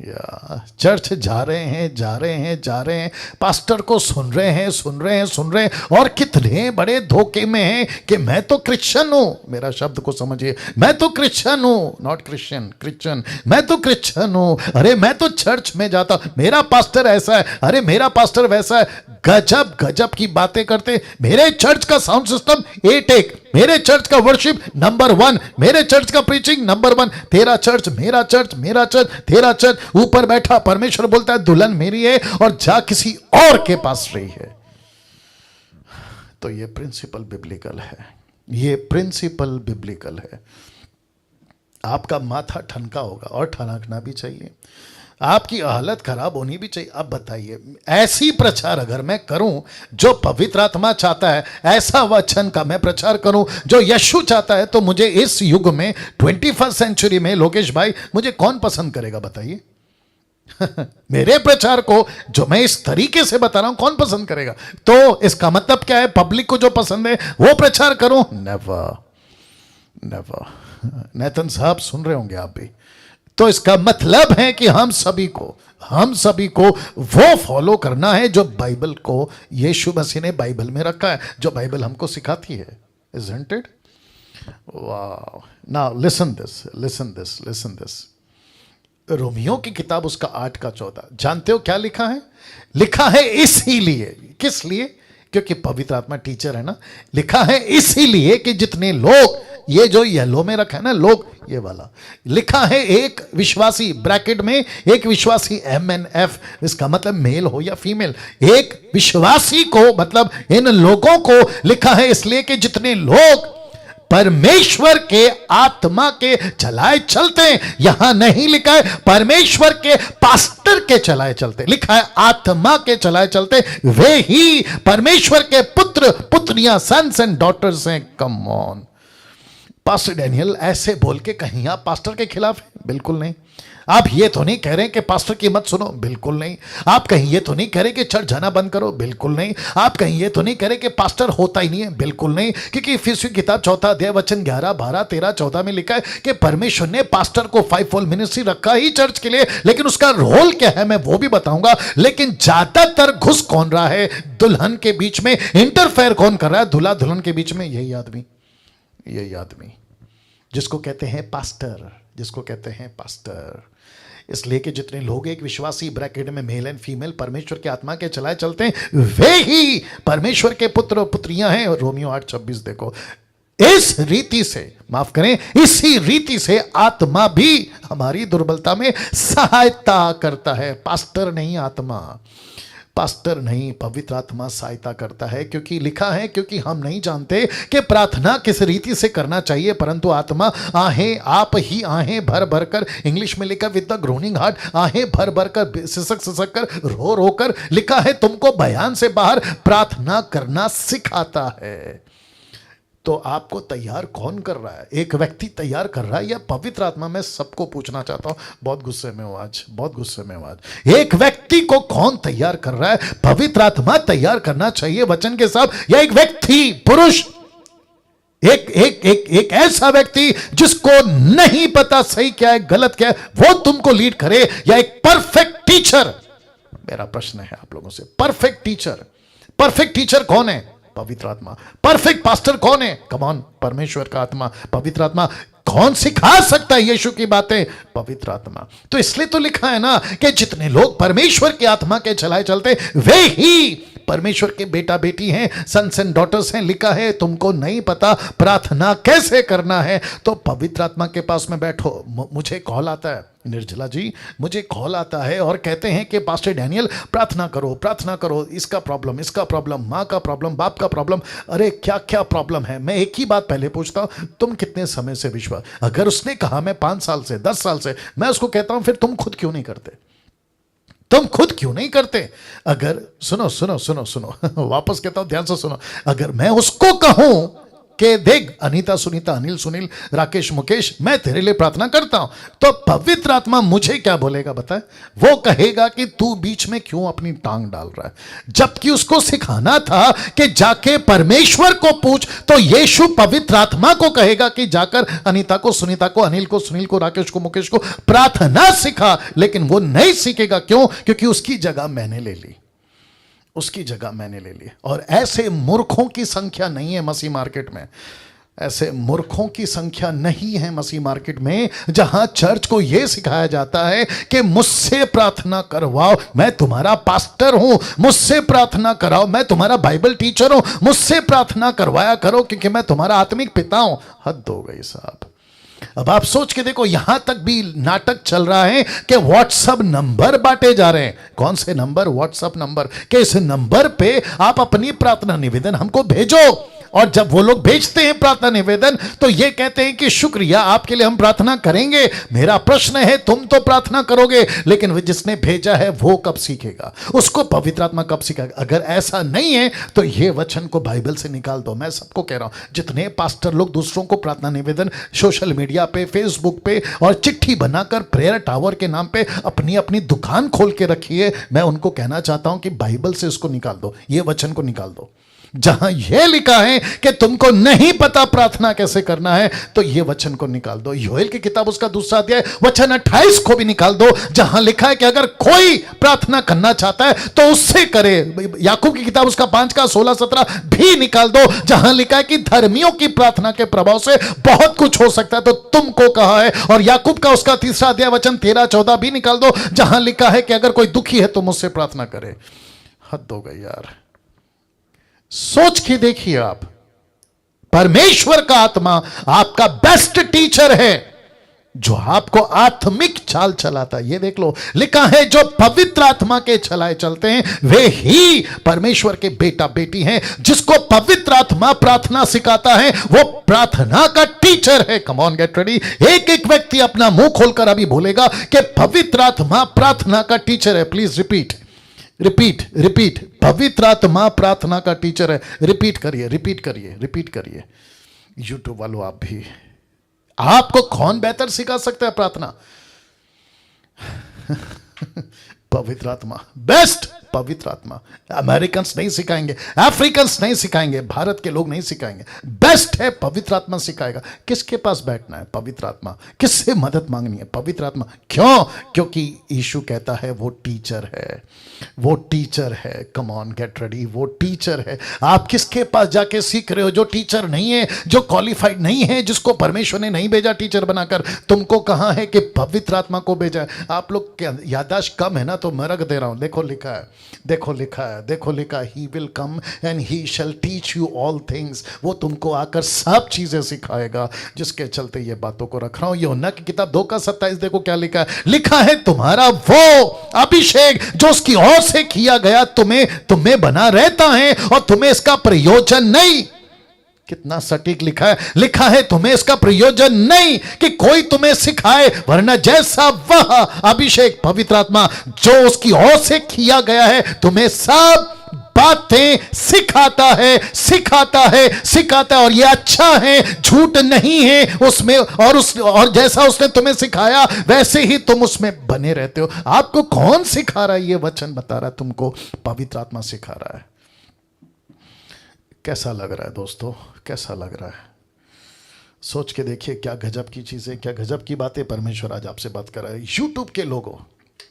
या चर्च जा रहे हैं, पास्टर को सुन रहे हैं, और कितने बड़े धोखे में हैं कि मैं तो क्रिश्चियन हूं। मेरा शब्द को समझिए, मैं तो क्रिश्चियन हूं, नॉट क्रिश्चियन, मैं तो क्रिश्चियन हूं। अरे मैं तो चर्च में जाता, मेरा पास्टर ऐसा है, अरे मेरा पास्टर वैसा है। गजब की बातें करते। मेरे चर्च का साउंड सिस्टम ए टेक, मेरे चर्च का वर्शिप नंबर 1, मेरे चर्च का प्रीचिंग नंबर 1। तेरा चर्च, मेरा चर्च, तेरा चर्च। ऊपर बैठा परमेश्वर बोलता है दुल्हन मेरी है, और जा किसी और के पास रही है। तो ये प्रिंसिपल बिब्लिकल है, आपका माथा ठनका होगा, और ठनकना भी चाहिए, आपकी हालत खराब होनी भी चाहिए। अब बताइए, ऐसी प्रचार अगर मैं करूं जो पवित्र आत्मा चाहता है, ऐसा वचन का मैं प्रचार करूं जो यीशु चाहता है, तो मुझे इस युग में 21st सेंचुरी में लोकेश भाई मुझे कौन पसंद करेगा बताइए? मेरे प्रचार को जो मैं इस तरीके से बता रहा हूं कौन पसंद करेगा? तो इसका मतलब क्या है? पब्लिक को जो पसंद है वो प्रचार करूं? Never, never. नेतन साहब सुन रहे होंगे आप भी। तो इसका मतलब है कि हम सभी को वो फॉलो करना है जो बाइबल को, यीशु मसीह ने बाइबल में रखा है, जो बाइबल हमको सिखाती है। Isn't it? Wow. Now listen this. Romeo की किताब उसका 8 का 14, जानते हो क्या लिखा है? लिखा है इसीलिए, किस लिए? क्योंकि पवित्र आत्मा टीचर है ना। लिखा है इसीलिए कि जितने लोग, ये जो येलो में रखा है ना लोग, ये वाला लिखा है एक विश्वासी, ब्रैकेट में एक विश्वासी, MNF, इसका मतलब मेल हो या फीमेल, एक विश्वासी को, मतलब इन लोगों को लिखा है इसलिए कि जितने लोग परमेश्वर के आत्मा के चलाए चलते हैं। यहां नहीं लिखा है परमेश्वर के पास्टर के चलाए चलते, लिखा है आत्मा के चलाए चलते, वे ही परमेश्वर के पुत्र पुत्रियां, सन्स एंड डॉटर्स हैं। कम ऑन पास्टर डैनियल, ऐसे बोल के कहीं आप पास्टर के खिलाफ हैं? बिल्कुल नहीं। आप ये तो नहीं कह रहे कि पास्टर की मत सुनो? बिल्कुल नहीं। आप कहीं ये तो नहीं कह रहे कि चर्च जाना बंद करो? बिल्कुल नहीं। आप कहीं ये तो नहीं कह रहे कि पास्टर होता ही नहीं है? बिल्कुल नहीं। क्योंकि इफिसियों की किताब 4 अध्याय वचन 11, 12, 13, 14 में लिखा है कि परमेश्वर ने पास्टर को 5-fold मिनिस्ट्री रखा ही चर्च के लिए, लेकिन उसका रोल क्या है मैं वो भी बताऊंगा। लेकिन ज्यादातर घुस कौन रहा है दुल्हन के बीच में? इंटरफेयर कौन कर रहा है दूल्हा दुल्हन के बीच में? यही आदमी जिसको कहते हैं पास्टर, इसलिए कि जितने लोग एक विश्वासी, ब्रैकेट में मेल एंड फीमेल, परमेश्वर की आत्मा के चलाए चलते हैं, वे ही परमेश्वर के पुत्र और पुत्रियां हैं। रोमियो 8:26 देखो। इस रीति से, माफ करें, इसी रीति से आत्मा भी हमारी दुर्बलता में सहायता करता है। पास्टर नहीं, पवित्र आत्मा सहायता करता है। क्योंकि लिखा है, क्योंकि हम नहीं जानते कि प्रार्थना किस रीति से करना चाहिए, परंतु आत्मा आप ही आहें भर भर कर, इंग्लिश में लिखा विद द ग्रोनिंग हार्ट, आहें भर भर कर, सिसक कर, रो रो कर, लिखा है तुमको बयान से बाहर प्रार्थना करना सिखाता है। तो आपको तैयार कौन कर रहा है? एक व्यक्ति तैयार कर रहा है या पवित्र आत्मा? मैं सबको पूछना चाहता हूं, बहुत गुस्से में हूं आज। एक व्यक्ति को कौन तैयार कर रहा है? पवित्र आत्मा तैयार करना चाहिए वचन के साथ, या एक व्यक्ति, पुरुष, एक ऐसा व्यक्ति जिसको नहीं पता सही क्या है गलत क्या है, वो तुमको लीड करे, या एक परफेक्ट टीचर? मेरा प्रश्न है आप लोगों से, परफेक्ट टीचर कौन है? पवित्र आत्मा। परफेक्ट पास्टर कौन है? कम ऑन, परमेश्वर का आत्मा, पवित्र आत्मा। कौन सिखा सकता है यीशु की बातें? पवित्र आत्मा। तो इसलिए तो लिखा है ना कि जितने लोग परमेश्वर की आत्मा के चलाए चलते, वे ही परमेश्वर के बेटा बेटी हैं, सन्स एंड डॉटर्स हैं। लिखा है तुमको नहीं पता प्रार्थना कैसे करना है, तो पवित्र आत्मा के पास में बैठो। मुझे कॉल आता है, निर्जला जी, मुझे कॉल आता है और कहते हैं कि पास्टर डैनियल प्रार्थना करो, इसका प्रॉब्लम, माँ का प्रॉब्लम, बाप का प्रॉब्लम। अरे क्या क्या प्रॉब्लम है? मैं एक ही बात पहले पूछता हूं, तुम कितने समय से विश्वास? अगर उसने कहा मैं 5 साल से, 10 साल से, मैं उसको कहता हूं फिर तुम खुद क्यों नहीं करते? अगर सुनो वापस कहता हूं, ध्यान से सुनो। अगर मैं उसको कहूं कि देख अनीता, सुनीता, अनिल, सुनील, राकेश, मुकेश, मैं तेरे लिए प्रार्थना करता हूं, तो पवित्र आत्मा मुझे क्या बोलेगा बताए? वो कहेगा कि तू बीच में क्यों अपनी टांग डाल रहा है? जबकि उसको सिखाना था कि जाके परमेश्वर को पूछ, तो यीशु पवित्र आत्मा को कहेगा कि जाकर अनीता को, सुनीता को, अनिल को, सुनील को, राकेश को, मुकेश को प्रार्थना सिखा। लेकिन वो नहीं सीखेगा, क्यों? क्योंकि उसकी जगह मैंने ले ली। और ऐसे मूर्खों की संख्या नहीं है मसीह मार्केट में, जहां चर्च को यह सिखाया जाता है कि मुझसे प्रार्थना करवाओ, मैं तुम्हारा पास्टर हूं, मुझसे प्रार्थना कराओ, मैं तुम्हारा बाइबल टीचर हूं, मुझसे प्रार्थना करवाया करो क्योंकि मैं तुम्हारा आत्मिक पिता हूं। हद हो गई साहब। अब आप सोच के देखो, यहां तक भी नाटक चल रहा है कि व्हाट्सएप नंबर बांटे जा रहे हैं। कौन से नंबर? व्हाट्सएप नंबर के इस नंबर पे आप अपनी प्रार्थना निवेदन हमको भेजो। और जब वो लोग भेजते हैं प्रार्थना निवेदन तो ये कहते हैं कि शुक्रिया, आपके लिए हम प्रार्थना करेंगे। मेरा प्रश्न है, तुम तो प्रार्थना करोगे, लेकिन जिसने भेजा है वो कब सीखेगा? उसको पवित्र आत्मा कब सिखाएगा? अगर ऐसा नहीं है तो ये वचन को बाइबल से निकाल दो। मैं सबको कह रहा हूं, जितने पास्टर लोग दूसरों को प्रार्थना निवेदन सोशल मीडिया पे, फेसबुक पे और चिट्ठी बनाकर प्रेयर टावर के नाम पे अपनी अपनी दुकान खोल के रखी है, मैं उनको कहना चाहता हूं कि बाइबल से इसको निकाल दो, ये वचन को निकाल दो। जहां यह लिखा है कि तुमको नहीं पता प्रार्थना कैसे करना है, तो यह वचन को निकाल दो। योएल की किताब उसका दूसरा अध्याय वचन 28 को भी निकाल दो, जहां लिखा है कि अगर कोई प्रार्थना करना चाहता है तो उससे करे। याकूब की किताब उसका 5 का 16-17 भी निकाल दो, जहां लिखा है कि धर्मियों की प्रार्थना के प्रभाव से बहुत कुछ हो सकता है, तो तुमको कहा है। और याकूब का उसका तीसरा अध्याय वचन 13-14 भी निकाल दो, जहां लिखा है कि अगर कोई दुखी है तो मुझसे प्रार्थना करे। हद हो गई यार। सोच के देखिए आप, परमेश्वर का आत्मा आपका बेस्ट टीचर है जो आपको आत्मिक चाल चलाता है। ये देख लो, लिखा है जो पवित्र आत्मा के चलाए चलते हैं वे ही परमेश्वर के बेटा बेटी हैं। जिसको पवित्र आत्मा प्रार्थना सिखाता है वो प्रार्थना का टीचर है। Come on, get ready. एक एक व्यक्ति अपना मुंह खोलकर अभी बोलेगा कि पवित्र आत्मा प्रार्थना का टीचर है। Please repeat, repeat, repeat. पवित्र आत्मा प्रार्थना का टीचर है। रिपीट करिए, रिपीट करिए, रिपीट करिए। यूट्यूब वालों, आप भी, आपको कौन बेहतर सिखा सकता है प्रार्थना? पवित्र आत्मा, बेस्ट पवित्र आत्मा। अमेरिकन्स नहीं सिखाएंगे, अफ्रीकन्स नहीं सिखाएंगे, भारत के लोग नहीं सिखाएंगे, बेस्ट है पवित्र आत्मा सिखाएगा। किसके पास बैठना है? पवित्र आत्मा। किससे मदद मांगनी है? पवित्र आत्मा। क्यों? क्योंकि यीशु कहता है वो टीचर है, वो टीचर है। कम ऑन, गेट रेडी, वो टीचर है। आप किसके पास जाके सीख रहे हो? जो टीचर नहीं है, जो क्वालिफाइड नहीं है, जिसको परमेश्वर ने नहीं भेजा टीचर बनाकर। तुमको कहा है कि पवित्र आत्मा को भेजा है। आप लोग क्या याददाश्त कम है ना, तो मैं रख दे रहा हूं। देखो लिखा है, देखो लिखा है, देखो लिखा है, he will come and he shall teach you all things. वो तुमको आकर सब चीजें सिखाएगा। जिसके चलते ये बातों को रख रहा हूं। यूहन्ना की किताब 2 का 27 देखो क्या लिखा है। लिखा है तुम्हारा वो अभिषेक जो उसकी ओर से किया गया तुम्हें बना रहता है और तुम्हें इसका प्रयोजन नहीं। कितना सटीक लिखा है। लिखा है तुम्हें इसका प्रयोजन नहीं कि कोई तुम्हें सिखाए, वरना जैसा वह अभिषेक पवित्र आत्मा जो उसकी ओर से किया गया है तुम्हें सब बातें सिखाता है, सिखाता है, सिखाता है। और ये अच्छा है, झूठ नहीं है उसमें। और जैसा उसने तुम्हें सिखाया वैसे ही तुम उसमें बने रहते हो। आपको कौन सिखा रहा है? ये वचन बता रहा है तुमको, पवित्र आत्मा सिखा रहा है। कैसा लग रहा है दोस्तों? कैसा लग रहा है? सोच के देखिए, क्या गजब की चीजें, क्या गजब की बातें परमेश्वर आज आपसे बात कर रहा है। यूट्यूब के लोगों,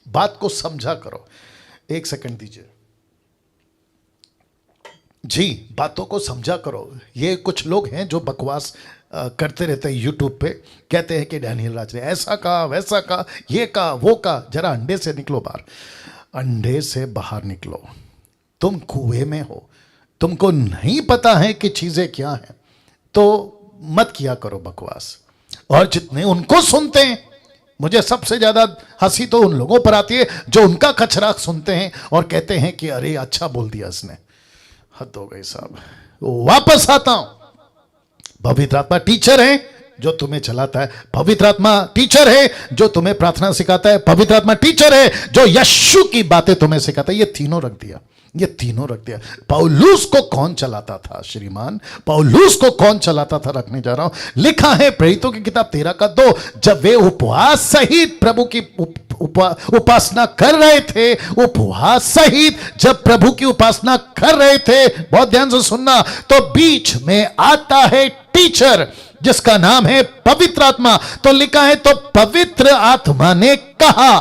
बात को समझा करो। 1 सेकंड दीजिए जी, बातों को समझा करो। ये कुछ लोग हैं जो बकवास करते रहते हैं यूट्यूब पे, कहते हैं कि डैनियल राज ने ऐसा कहा, वैसा कहा, ये कहा, वो कहा। जरा अंडे से निकलो बाहर, अंडे से बाहर निकलो। तुम कुएं में हो, तुमको नहीं पता है कि चीजें क्या हैं, तो मत किया करो बकवास। और जितने उनको सुनते हैं, मुझे सबसे ज्यादा हंसी तो उन लोगों पर आती है जो उनका कचरा सुनते हैं और कहते हैं कि अरे अच्छा बोल दिया इसने। हद हो गई साहब। वापस आता हूं, पवित्र आत्मा टीचर है जो तुम्हें चलाता है। पवित्र आत्मा टीचर है जो तुम्हें प्रार्थना सिखाता है। पवित्र आत्मा टीचर है जो यीशु की बातें तुम्हें सिखाता है। ये तीनों रख दिया, ये तीनों रख दिया। पौलुस को कौन चलाता था श्रीमान? पौलुस को कौन चलाता था? रखने जा रहा हूं। लिखा है प्रेरितों की किताब 13 का 2, जब वे उपवास सहित प्रभु की उपासना कर रहे थे, उपवास सहित जब प्रभु की उपासना कर रहे थे, बहुत ध्यान से सुनना, तो बीच में आता है टीचर जिसका नाम है पवित्र आत्मा। तो लिखा है तो पवित्र आत्मा ने कहा,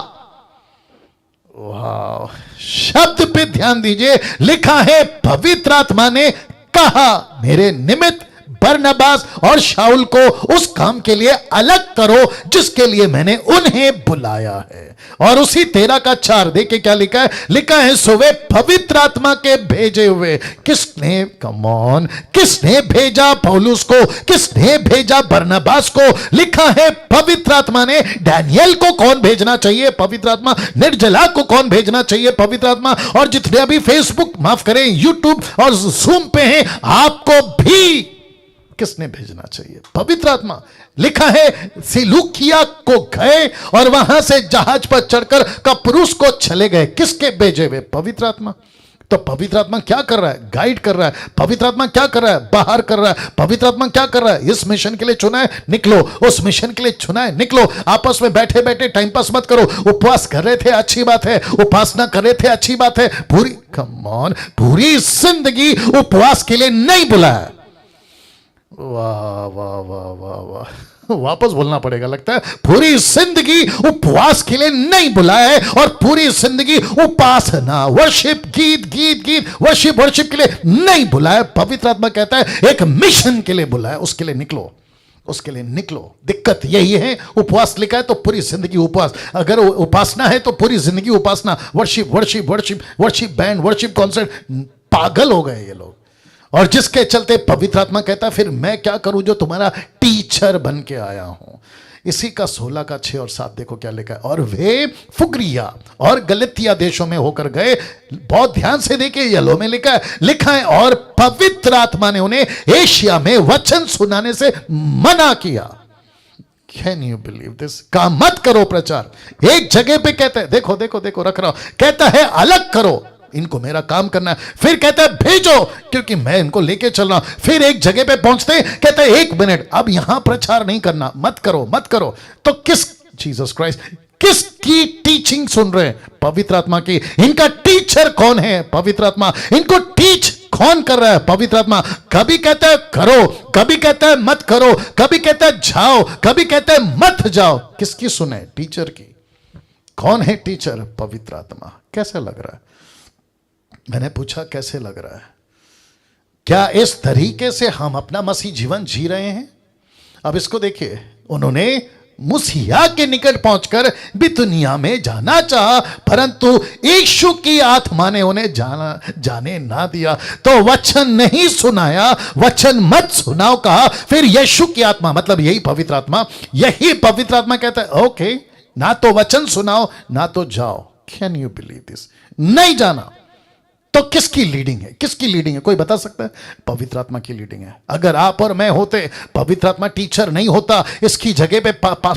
वाह, शब्द पे ध्यान दीजिए। लिखा है पवित्र आत्मा ने कहा, मेरे निमित्त बरनबास और शाऊल को उस काम के लिए अलग करो जिसके लिए मैंने उन्हें बुलाया है। और उसी 13 का 4 देखिए क्या लिखा है, लिखा है सो वे पवित्र आत्मा के भेजे हुए। किसने, कम ऑन, किसने भेजा पौलुस को, किसने भेजा बरनबास को? लिखा है पवित्र आत्मा ने। डैनियल को कौन भेजना चाहिए? पवित्र आत्मा। निर्जला को कौन भेजना चाहिए? पवित्र आत्मा। और जितने अभी फेसबुक, माफ करें, यूट्यूब और जूम पे हैं, आपको भी किसने भेजना चाहिए? पवित्र आत्मा। लिखा है सिलूकिया को गए और वहां से जहाज पर चढ़कर कप्रुस को चले गए। किसके भेजे हुए? पवित्र आत्मा। तो पवित्र आत्मा क्या कर रहा है? गाइड कर रहा है। पवित्र आत्मा क्या कर रहा है? बाहर कर रहा है। पवित्र आत्मा क्या कर रहा है? इस मिशन के लिए चुना है, निकलो। उस मिशन के लिए चुना है, निकलो। आपस में बैठे बैठे टाइम पास मत करो। उपवास कर रहे थे, अच्छी बात है। उपासना कर रहे थे, अच्छी बात है। पूरी, कम ऑन, पूरी जिंदगी उपवास के लिए नहीं बुलाया। वाह वाह वाह वाह वाह, वापस बोलना पड़ेगा लगता है। पूरी जिंदगी उपवास के लिए नहीं बुलाया है, और पूरी जिंदगी उपासना, वर्शिप, गीत गीत गीत, वर्शिप वर्शिप के लिए नहीं बुलाया। पवित्र आत्मा कहता है एक मिशन के लिए बुलाया, उसके लिए निकलो, उसके लिए निकलो। दिक्कत यही है, उपवास लिखा है तो पूरी जिंदगी उपवास, अगर उपासना है तो पूरी जिंदगी उपासना, worship worship worship worship, band, worship concert. पागल हो गए ये लोग। और जिसके चलते पवित्र आत्मा कहता है फिर मैं क्या करूं जो तुम्हारा टीचर बन के आया हूं। इसी का 16 का 6 और 7 देखो क्या लिखा है। और वे फुगरिया और गलतिया देशों में होकर गए। बहुत ध्यान से देखिए, येलो में लिखा है और पवित्र आत्मा ने उन्हें एशिया में वचन सुनाने से मना किया। Can you believe this? कहा मत करो प्रचार। एक जगह पे कहता है, देखो देखो देखो रख रहा हूं, कहता है अलग करो, इनको मेरा काम करना है। फिर कहता है भेजो क्योंकि मैं इनको लेके चल रहा हूं। फिर एक जगह पे पहुंचते कहता है 1 मिनट, अब यहां प्रचार नहीं करना, मत करो मत करो। तो किस, जीसस क्राइस्ट, किसकी टीचिंग सुन रहे हैं? पवित्र आत्मा की। इनका टीचर कौन है? पवित्र आत्मा। इनको टीच कौन कर रहा है? पवित्र आत्मा। कभी कहता है करो, कभी कहता है मत करो, कभी कहता है जाओ, कभी कहता है मत जाओ। किसकी सुने? टीचर की। कौन है टीचर? पवित्र आत्मा। कैसा लग रहा है? मैंने पूछा कैसे लग रहा है? क्या इस तरीके से हम अपना मसीह जीवन जी रहे हैं? अब इसको देखिए, उन्होंने मुसिया के निकट पहुंचकर बितुनिया में जाना चाहा, परंतु यीशु की आत्मा ने उन्हें जाने ना दिया। तो वचन नहीं सुनाया, वचन मत सुनाओ कहा। फिर यीशु की आत्मा, मतलब यही पवित्र आत्मा, यही पवित्र आत्मा कहता है ओके, ना तो वचन सुनाओ ना तो जाओ। Can you believe this? नहीं जाना। तो किसकी लीडिंग है? किसकी लीडिंग है? कोई बता सकता है? पवित्र आत्मा की लीडिंग है। अगर आप और मैं होते, पवित्र आत्मा टीचर नहीं होता, इसकी जगह पे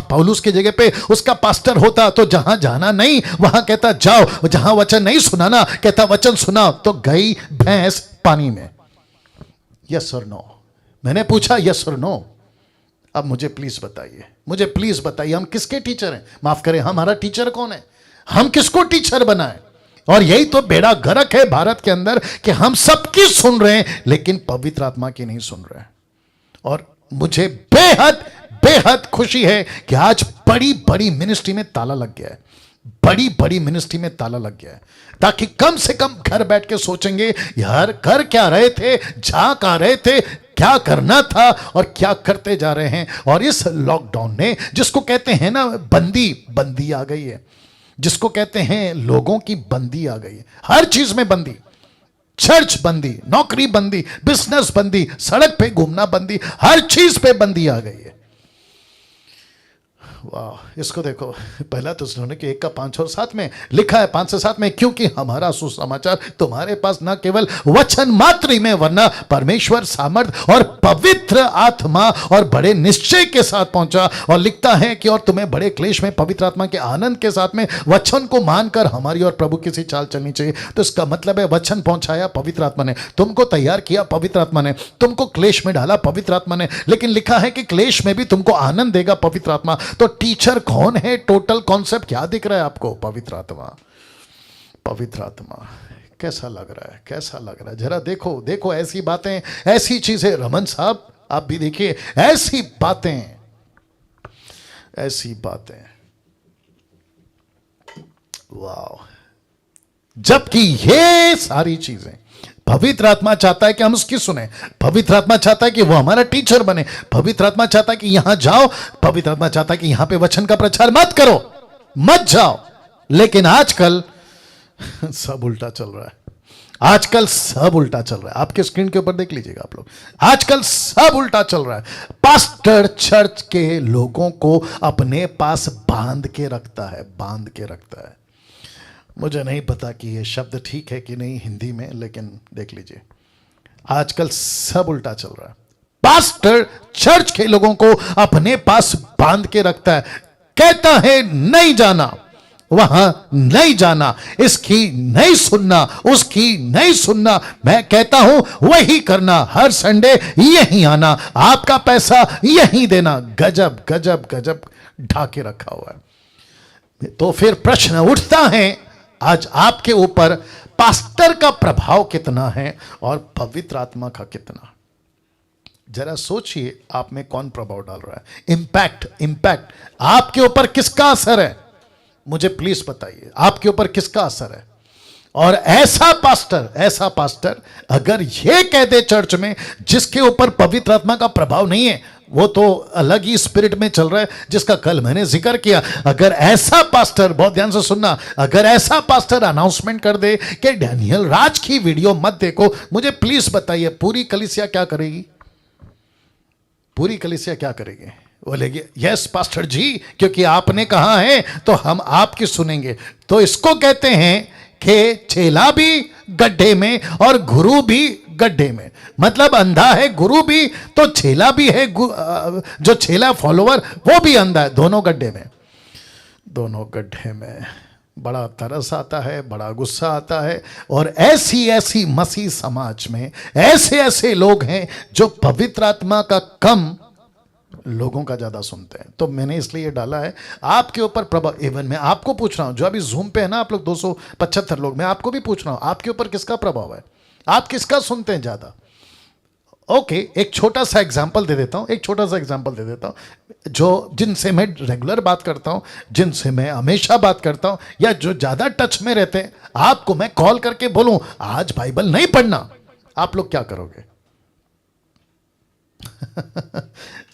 पौलुस की जगह पे उसका पास्टर होता, तो जहां जाना नहीं वहां कहता जाओ, जहां वचन नहीं सुनाना कहता वचन सुनाओ। तो गई भैंस पानी में। यस और नो? मैंने पूछा यस और नो। अब मुझे प्लीज बताइए, मुझे प्लीज बताइए, हम किसके टीचर हैं? माफ करें, हमारा टीचर कौन है? हम किसको टीचर बनाए? और यही तो बेड़ा गर्क है भारत के अंदर कि हम सबकी सुन रहे हैं लेकिन पवित्र आत्मा की नहीं सुन रहे हैं। और मुझे बेहद बेहद खुशी है कि आज बड़ी बड़ी मिनिस्ट्री में ताला लग गया है, बड़ी बड़ी मिनिस्ट्री में ताला लग गया है, ताकि कम से कम घर बैठ के सोचेंगे यार कर क्या रहे थे, जा कहां रहे थे, क्या करना था और क्या करते जा रहे हैं। और इस लॉकडाउन ने, जिसको कहते हैं ना बंदी आ गई है, जिसको कहते हैं लोगों की बंदी आ गई है, हर चीज में बंदी, चर्च बंदी, नौकरी बंदी, बिजनेस बंदी, सड़क पे घूमना बंदी, हर चीज पे बंदी आ गई है। वाह, इसको देखो, पहला तो सुनने के 1 का 5 और 7 में लिखा है, 5 से 7 में, क्योंकि हमारा सुसमाचार तुम्हारे पास न केवल वचन मात्र ही में वरना परमेश्वर सामर्थ और पवित्र आत्मा और बड़े निश्चय के साथ पहुंचा। और लिखता है कि और तुम्हें बड़े क्लेश में पवित्र आत्मा के आनंद के साथ में वचन को मानकर हमारी और प्रभु की सी चाल चलनी चाहिए। तो इसका मतलब है वचन पहुंचाया पवित्र आत्मा ने, तुमको तैयार किया पवित्र आत्मा ने, तुमको क्लेश में डाला पवित्र आत्मा ने, लेकिन लिखा है कि क्लेश में भी तुमको आनंद देगा पवित्र आत्मा। तो टीचर कौन है? टोटल कॉन्सेप्ट क्या दिख रहा है आपको? पवित्र आत्मा। पवित्र आत्मा। कैसा लग रहा है? कैसा लग रहा है? जरा देखो देखो, ऐसी बातें, ऐसी चीजें। रमन साहब आप भी देखिए, ऐसी बातें, ऐसी बातें, वाह। जबकि ये सारी चीजें पवित्र आत्मा चाहता है कि हम उसकी सुने, पवित्र आत्मा चाहता है कि वो हमारा टीचर बने, पवित्र आत्मा चाहता है कि यहां जाओ, पवित्र आत्मा चाहता है कि यहां पे वचन का प्रचार मत करो, मत जाओ। लेकिन आजकल सब उल्टा चल रहा है, आजकल सब उल्टा चल रहा है। आपके स्क्रीन के ऊपर देख लीजिएगा आप लोग, आजकल सब उल्टा चल रहा है। पास्टर चर्च के लोगों को अपने पास बांध के रखता है, बांध के रखता है। मुझे नहीं पता कि ये शब्द ठीक है कि नहीं हिंदी में, लेकिन देख लीजिए आजकल सब उल्टा चल रहा है। पास्टर चर्च के लोगों को अपने पास बांध के रखता है, कहता है नहीं जाना, वहां नहीं जाना, इसकी नहीं सुनना, उसकी नहीं सुनना, मैं कहता हूं वही करना, हर संडे यहीं आना, आपका पैसा यहीं देना। गजब गजब गजब ढाके रखा हुआ है। तो फिर प्रश्न उठता है आज आपके ऊपर पास्टर का प्रभाव कितना है और पवित्र आत्मा का कितना। जरा सोचिए आप में कौन प्रभाव डाल रहा है। इंपैक्ट आपके ऊपर किसका असर है, मुझे प्लीज बताइए, आपके ऊपर किसका असर है। और ऐसा पास्टर अगर यह कह दे चर्च में जिसके ऊपर पवित्र आत्मा का प्रभाव नहीं है, वो तो अलग ही स्पिरिट में चल रहा है, जिसका कल मैंने जिक्र किया। अगर ऐसा पास्टर, बहुत ध्यान से सुनना, अगर ऐसा पास्टर अनाउंसमेंट कर दे कि डैनियल राज की वीडियो मत देखो, मुझे प्लीज बताइए पूरी कलीसिया क्या करेगी? पूरी कलीसिया क्या करेगी? बोलेगी यस पास्टर जी, क्योंकि आपने कहा है तो हम आपकी सुनेंगे। तो इसको कहते हैं कि चेला भी गड्ढे में और गुरु भी गड्ढे में। मतलब अंधा है गुरु भी, तो चेला भी है, जो चेला फॉलोवर वो भी अंधा है, दोनों गड्ढे में, दोनों गड्ढे में। बड़ा तरस आता है, बड़ा गुस्सा आता है। और ऐसी मसीह समाज में ऐसे लोग हैं जो पवित्र आत्मा का कम, लोगों का ज्यादा सुनते हैं। तो मैंने इसलिए डाला है आपके ऊपर प्रभाव। इवन मैं आपको पूछ रहा हूं, जो अभी जूम पे है ना आप लोग 275 लोग, मैं आपको भी पूछ रहा हूं आपके ऊपर किसका प्रभाव है, आप किसका सुनते हैं ज्यादा। ओके, एक छोटा सा एग्जांपल दे देता हूं, जो जिनसे मैं रेगुलर बात करता हूं, जिनसे मैं हमेशा बात करता हूं, या जो ज्यादा टच में रहते हैं, आपको मैं कॉल करके बोलूं आज बाइबल नहीं पढ़ना, आप लोग क्या करोगे?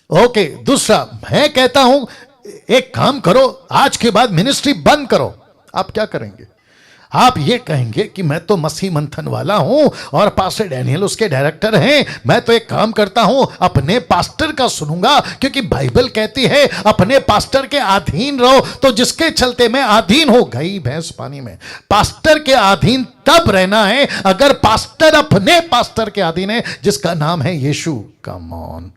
ओके, दूसरा मैं कहता हूं एक काम करो, आज के बाद मिनिस्ट्री बंद करो, आप क्या करेंगे? आप ये कहेंगे कि मैं तो मसीह मंथन वाला हूं और पास्टर डैनियल उसके डायरेक्टर हैं, मैं तो एक काम करता हूं अपने पास्टर का सुनूंगा, क्योंकि बाइबल कहती है अपने पास्टर के अधीन रहो। तो जिसके चलते मैं अधीन हो गई भैंस पानी में। पास्टर के अधीन तब रहना है अगर पास्टर अपने पास्टर के अधीन है, जिसका नाम है यीशु। Come on.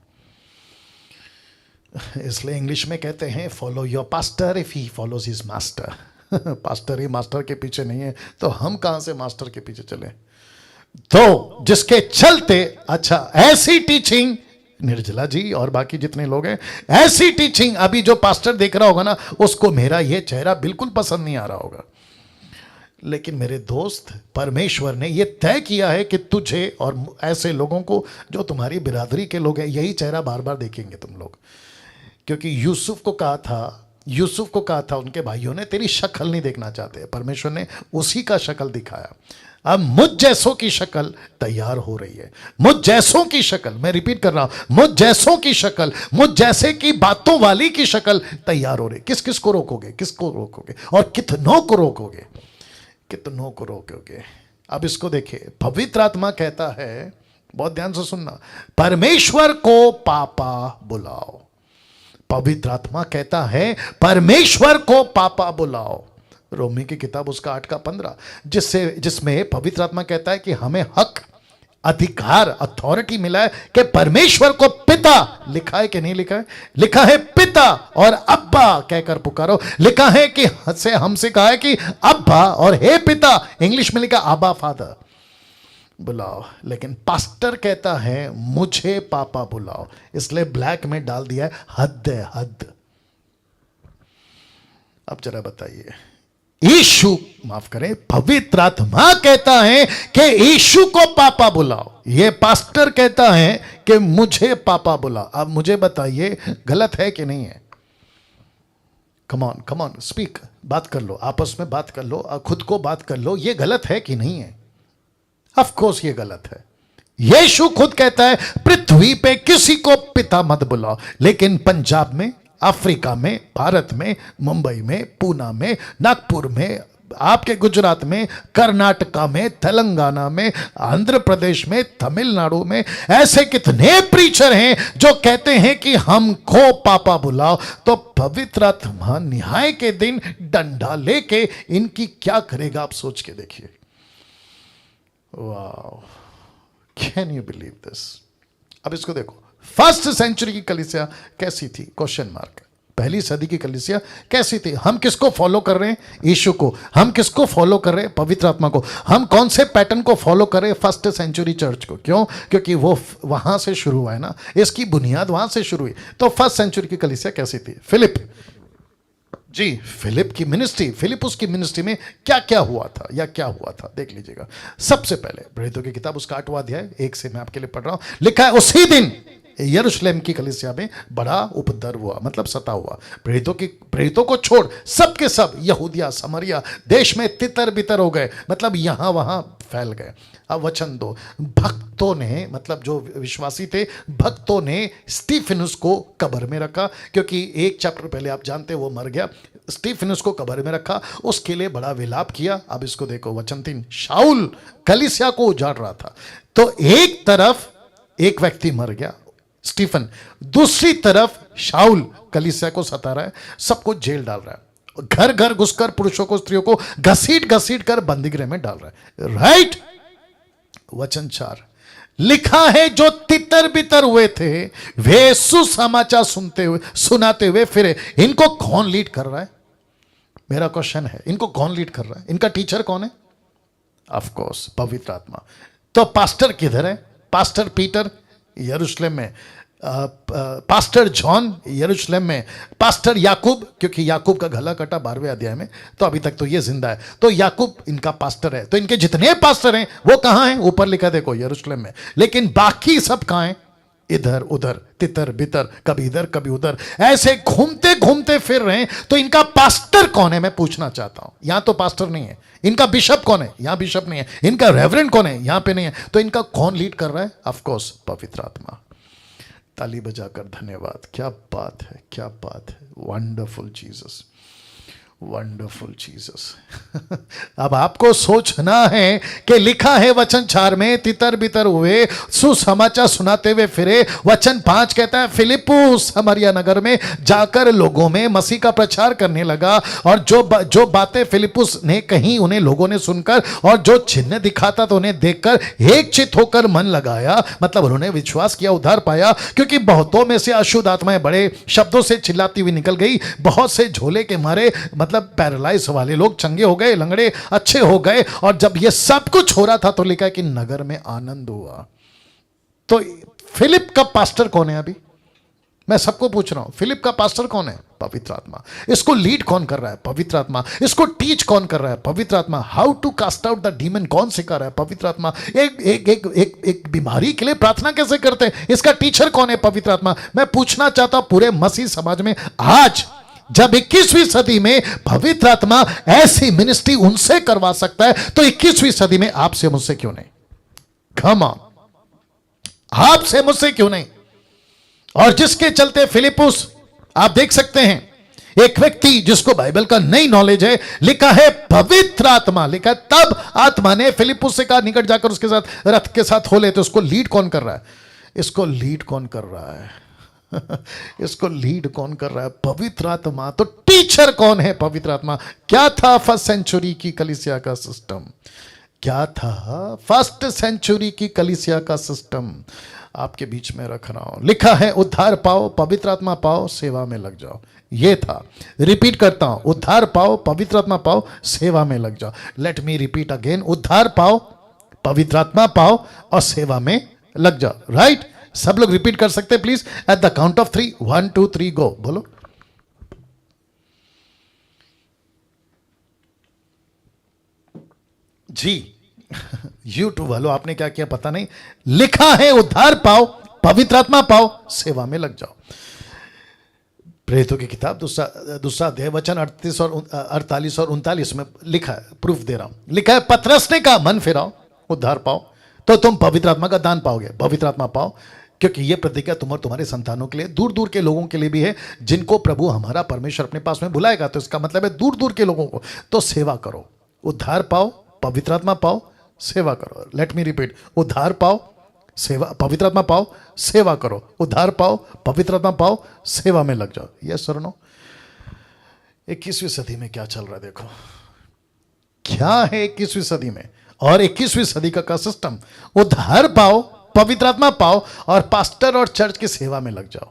इसलिए इंग्लिश में कहते हैं follow your pastor if he follows his master. Pastor he master के पीछे नहीं है तो हम कहां से मास्टर के पीछे चले? तो जिसके चलते, अच्छा ऐसी टीचिंग, निर्जला जी और बाकी जितने लोग हैं, ऐसी टीचिंग अभी जो पास्टर देख रहा होगा ना, उसको मेरा ये चेहरा बिल्कुल पसंद नहीं आ रहा होगा। लेकिन मेरे दोस्त, परमेश्वर ने यह तय किया है कि तुझे और ऐसे लोगों को जो तुम्हारी बिरादरी के लोग हैं, यही चेहरा बार बार देखेंगे तुम लोग। क्योंकि यूसुफ को कहा था उनके भाइयों ने, तेरी शक्ल नहीं देखना चाहते। परमेश्वर ने उसी का शक्ल दिखाया। अब मुझ जैसों की शक्ल तैयार हो रही है, मुझ जैसों की शक्ल, मैं रिपीट कर रहा हूं, मुझ जैसों की शक्ल, मुझ जैसे की बातों वाली की शक्ल तैयार हो रही। किस किस को रोकोगे? किसको रोकोगे? और कितनों को रोकोगे? कितनों को रोकोगे? अब इसको देखिए, पवित्र आत्मा कहता है, बहुत ध्यान से सुनना, परमेश्वर को पापा बुलाओ। पवित्र आत्मा कहता है परमेश्वर को पापा बुलाओ। रोमी की किताब उसका 8:15, जिसमें पवित्र आत्मा कहता है कि हमें हक, अधिकार, अथॉरिटी मिला है कि परमेश्वर को पिता, लिखा है कि नहीं लिखा है? लिखा है पिता और अब्बा कहकर पुकारो। लिखा है कि हमसे कहा है कि अब्बा और हे पिता, इंग्लिश में लिखा आबा फादर बुलाओ। लेकिन पास्टर कहता है मुझे पापा बुलाओ, इसलिए ब्लैक में डाल दिया है हद है, हद। अब जरा बताइए, यीशु, माफ करें, पवित्र आत्मा कहता है कि यीशु को पापा बुलाओ, ये पास्टर कहता है कि मुझे पापा बुलाओ। अब मुझे बताइए गलत है कि नहीं है? कम ऑन स्पीक, बात कर लो, आपस में बात कर लो, खुद को बात कर लो, ये गलत है कि नहीं है? ऑफ कोर्स ये गलत है। यीशु खुद कहता है पृथ्वी पे किसी को पिता मत बुलाओ, लेकिन पंजाब में, अफ्रीका में, भारत में, मुंबई में, पूना में, नागपुर में, आपके गुजरात में, कर्नाटका में, तेलंगाना में, आंध्र प्रदेश में, तमिलनाडु में ऐसे कितने प्रीचर हैं जो कहते हैं कि हमको पापा बुलाओ। तो पवित्र आत्मा न्याय के दिन डंडा लेके इनकी क्या करेगा, आप सोच के देखिए। वाह, कैन यू बिलीव दिस? अब इसको देखो, फर्स्ट सेंचुरी की कलीसिया कैसी थी? Question mark. पहली सदी की कलीसिया कैसी थी? हम किसको फॉलो कर रहे हैं? यीशु को। हम किसको फॉलो कर रहे हैं? पवित्र आत्मा को। हम कौन से पैटर्न को फॉलो कर रहे हैं? फर्स्ट सेंचुरी चर्च को। क्यों? क्योंकि वो वहां से शुरू हुआ है ना, इसकी बुनियाद वहां से शुरू हुई। तो फर्स्ट सेंचुरी की कलीसिया कैसी थी? फिलिप जी, फिलिप की मिनिस्ट्री, फिलिपुस की मिनिस्ट्री में क्या क्या हुआ था या क्या हुआ था देख लीजिएगा। सबसे पहले प्रेरितों की किताब उसका 8वां अध्याय 1 से मैं आपके लिए पढ़ रहा हूं। लिखा है उसी दिन यरूशलेम की कलीसिया में बड़ा उपद्रव हुआ, मतलब सता हुआ। प्रेरितों को छोड़ सबके सब यहूदिया समरिया देश में तितर बितर हो गए, मतलब यहां वहां फैल गए। अब वचन 2, भक्तों ने, मतलब जो विश्वासी थे, भक्तों ने स्टीफेनुस को कब्र में रखा, क्योंकि एक चैप्टर पहले आप जानते वो मर गया। स्टीफेनुस को कब्र में रखा, उसके लिए बड़ा विलाप किया। अब इसको देखो वचन 3, शाऊल कलीसिया को उजाड़ रहा था। तो एक तरफ एक व्यक्ति मर गया स्टीफन, दूसरी तरफ शाऊल कलीसिया को सता रहा है, सबको जेल डाल रहा है, घर घर घुसकर पुरुषों को स्त्रियों को घसीट घसीट कर बंदीगृह में डाल रहा है। राइट। वचन 4 लिखा है जो तितर बितर हुए थे वे सुसमाचार सुनाते हुए फिरे। इनको कौन लीड कर रहा है? मेरा क्वेश्चन है, इनको कौन लीड कर रहा है? इनका टीचर कौन है? ऑफ कोर्स पवित्र आत्मा। तो पास्टर किधर है? पास्टर पीटर यरूशलेम में, पास्टर जॉन यरूशलेम में, पास्टर याकूब, क्योंकि याकूब का गला कटा 12वें अध्याय में, तो अभी तक तो ये जिंदा है, तो याकूब इनका पास्टर है। तो इनके जितने पास्टर हैं वो कहां हैं? ऊपर लिखा देखो यरूशलेम में। लेकिन बाकी सब कहां हैं? इधर उधर तितर बितर, कभी इधर कभी उधर, ऐसे घूमते घूमते फिर रहे हैं। तो इनका पास्टर कौन है मैं पूछना चाहता हूं। यहां तो पास्टर नहीं है। इनका बिशप कौन है? यहां बिशप नहीं है। इनका रेवरेंड कौन है? यहां पे नहीं है। तो इनका कौन लीड कर रहा है? ऑफ कोर्स पवित्र आत्मा। ताली बजाकर धन्यवाद। क्या बात है, क्या बात है। Wonderful Jesus, wonderful Jesus. अब आपको सोचना है कि लिखा है वचन 4 में तितर बितर हुए सुसमाचार सुनाते हुए फिरे। वचन 5 कहता है फिलिपुस समरिया नगर में जाकर लोगों में मसीह का प्रचार करने लगा, और जो बातें फिलिपुस ने कही उन्हें लोगों ने सुनकर, और जो चिन्ह दिखाता तो उन्हें देखकर एक चित होकर मन लगाया, मतलब उन्होंने विश्वास किया, उद्धार पाया। क्योंकि बहुतों में से अशुद्ध आत्माएं बड़े शब्दों से चिल्लाती हुई निकल गई। बहुत से झोले के मारे, मतलब पैरालाइज वाले लोग चंगे हो गए, लंगड़े अच्छे हो गए। और जब ये सब कुछ हो रहा था तो लिखा है कि नगर में आनंद हुआ। तो फिलिप का पास्टर कौन है? अभी मैं सबको पूछ रहा हूं, फिलिप का पास्टर कौन है? पवित्र आत्मा। इसको लीड कौन कर रहा है? पवित्र आत्मा। इसको टीच कौन कर रहा है? पवित्र आत्मा। How to cast out the demon कौन सिखा रहा है? पवित्र आत्मा। एक बीमारी के लिए प्रार्थना कैसे करते हैं, इसका टीचर कौन है? पवित्र आत्मा। मैं पूछना चाहता हूं पूरे मसीह समाज में आज जब 21वीं सदी में पवित्र आत्मा ऐसी मिनिस्ट्री उनसे करवा सकता है, तो 21वीं सदी में आपसे मुझसे क्यों नहीं? कम ऑन, आपसे मुझसे क्यों नहीं? और जिसके चलते फिलिपुस, आप देख सकते हैं, एक व्यक्ति जिसको बाइबल का नई नॉलेज है, लिखा है पवित्र आत्मा, लिखा है तब आत्मा ने फिलिपुस से कहा निकट जाकर उसके साथ रथ के साथ हो ले। तो इसको लीड कौन कर रहा है? इसको लीड कौन कर रहा है? इसको लीड कौन कर रहा है? पवित्र आत्मा। तो टीचर कौन है? पवित्र आत्मा। क्या था फर्स्ट सेंचुरी की कलीसिया का सिस्टम? क्या था फर्स्ट सेंचुरी की कलीसिया का सिस्टम? आपके बीच में रख रहा हूं। लिखा है उद्धार पाओ, पवित्र आत्मा पाओ, सेवा में लग जाओ। ये था। रिपीट करता हूं, उद्धार पाओ, पवित्र आत्मा पाओ, सेवा में लग जाओ। लेट मी रिपीट अगेन, उद्धार पाओ, पवित्र आत्मा पाओ और सेवा में लग जाओ। राइट? सब लोग रिपीट कर सकते हैं please at the count of 3, 1 2 3 गो। बोलो। जी यूट्यूब वालों आपने क्या किया पता नहीं। लिखा है उद्धार पाओ, पवित्र आत्मा पाओ, सेवा में लग जाओ। प्रेरितों की किताब दूसरा अध्याय वचन 48 और 39 में लिखा है, प्रूफ दे रहा हूं। लिखा है पतरस ने कहा मन फिराओ उद्धार पाओ, तो तुम पवित्र आत्मा का दान पाओगे। पवित्र आत्मा पाओ, क्योंकि यह प्रतिज्ञा तुम और तुम्हारे संतानों के लिए, दूर दूर के लोगों के लिए भी है, जिनको प्रभु हमारा परमेश्वर अपने पास में बुलाएगा। तो इसका मतलब है दूर दूर के लोगों को। तो सेवा करो, उद्धार पाओ, पवित्र आत्मा पाओ, सेवा करो। लेट मी रिपीट, उद्धार पाओ, सेवा, पवित्र आत्मा पाओ, सेवा करो। उद्धार पाओ, पवित्र आत्मा पाओ, सेवा में लग जाओ। यस और नो? 21वीं सदी में क्या चल रहा है देखो, क्या है 21वीं सदी में और 21वीं सदी का सिस्टम। उद्धार पाओ, पवित्र आत्मा पाओ और पास्टर और चर्च की सेवा में लग जाओ।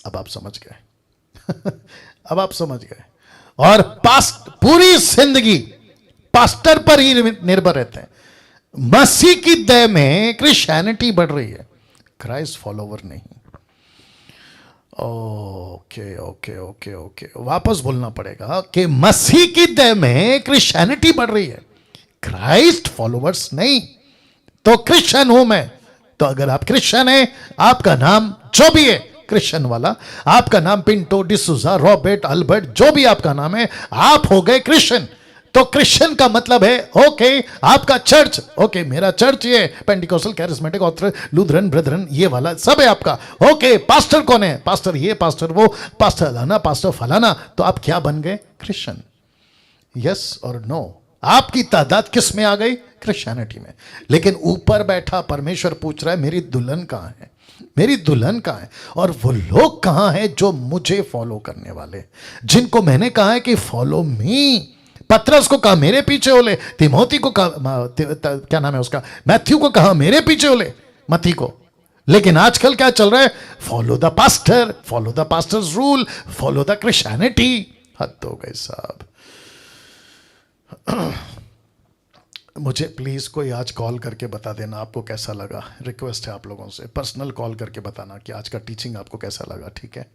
अब आप समझ गए अब आप समझ गए। और पूरी जिंदगी पास्टर पर ही निर्भर रहते हैं। मसीह की दया में क्रिश्चियनिटी बढ़ रही है, क्राइस्ट फॉलोवर नहीं। ओके ओके ओके ओके, वापस बोलना पड़ेगा कि मसीह की दया में क्रिश्चियनिटी बढ़ रही है, क्राइस्ट फॉलोवर्स नहीं। तो क्रिश्चियन हूं मैं, तो अगर आप क्रिश्चियन हैं, आपका नाम जो भी है क्रिश्चियन वाला, आपका नाम पिंटो, डिसूजा, रॉबर्ट, अल्बर्ट, जो भी आपका नाम है, आप हो गए क्रिश्चियन। तो क्रिश्चियन का मतलब है ओके आपका चर्च, ओके मेरा चर्च ये Pentecostal, charismatic, Orthodox, Lutheran, Brethren, ये वाला सब है आपका। ओके पास्टर कौन है? पास्टर ये, पास्टर वो, पास्टर लाना, पास्टर फलाना। तो आप क्या बन गए? क्रिश्चियन। यस और नो? आपकी तादाद किस में आ गई? क्रिश्चियनिटी में। लेकिन ऊपर बैठा परमेश्वर पूछ रहा है मेरी दुल्हन कहां है? मेरी दुल्हन कहां है? और वो लोग कहां हैं जो मुझे फॉलो करने वाले, जिनको मैंने कहा है कि फॉलो मी। पतरस को कहा मेरे पीछे हो ले, तिमोथी को कहा, क्या नाम है उसका, मैथ्यू को कहा मेरे पीछे हो ले, मती को। लेकिन आजकल क्या चल रहा है? Follow the pastor, follow the pastors rule, follow the Christianity. हद हो गई साहब। मुझे प्लीज कोई आज कॉल करके बता देना आपको कैसा लगा। रिक्वेस्ट है आप लोगों से, पर्सनल कॉल करके बताना कि आज का टीचिंग आपको कैसा लगा। ठीक है,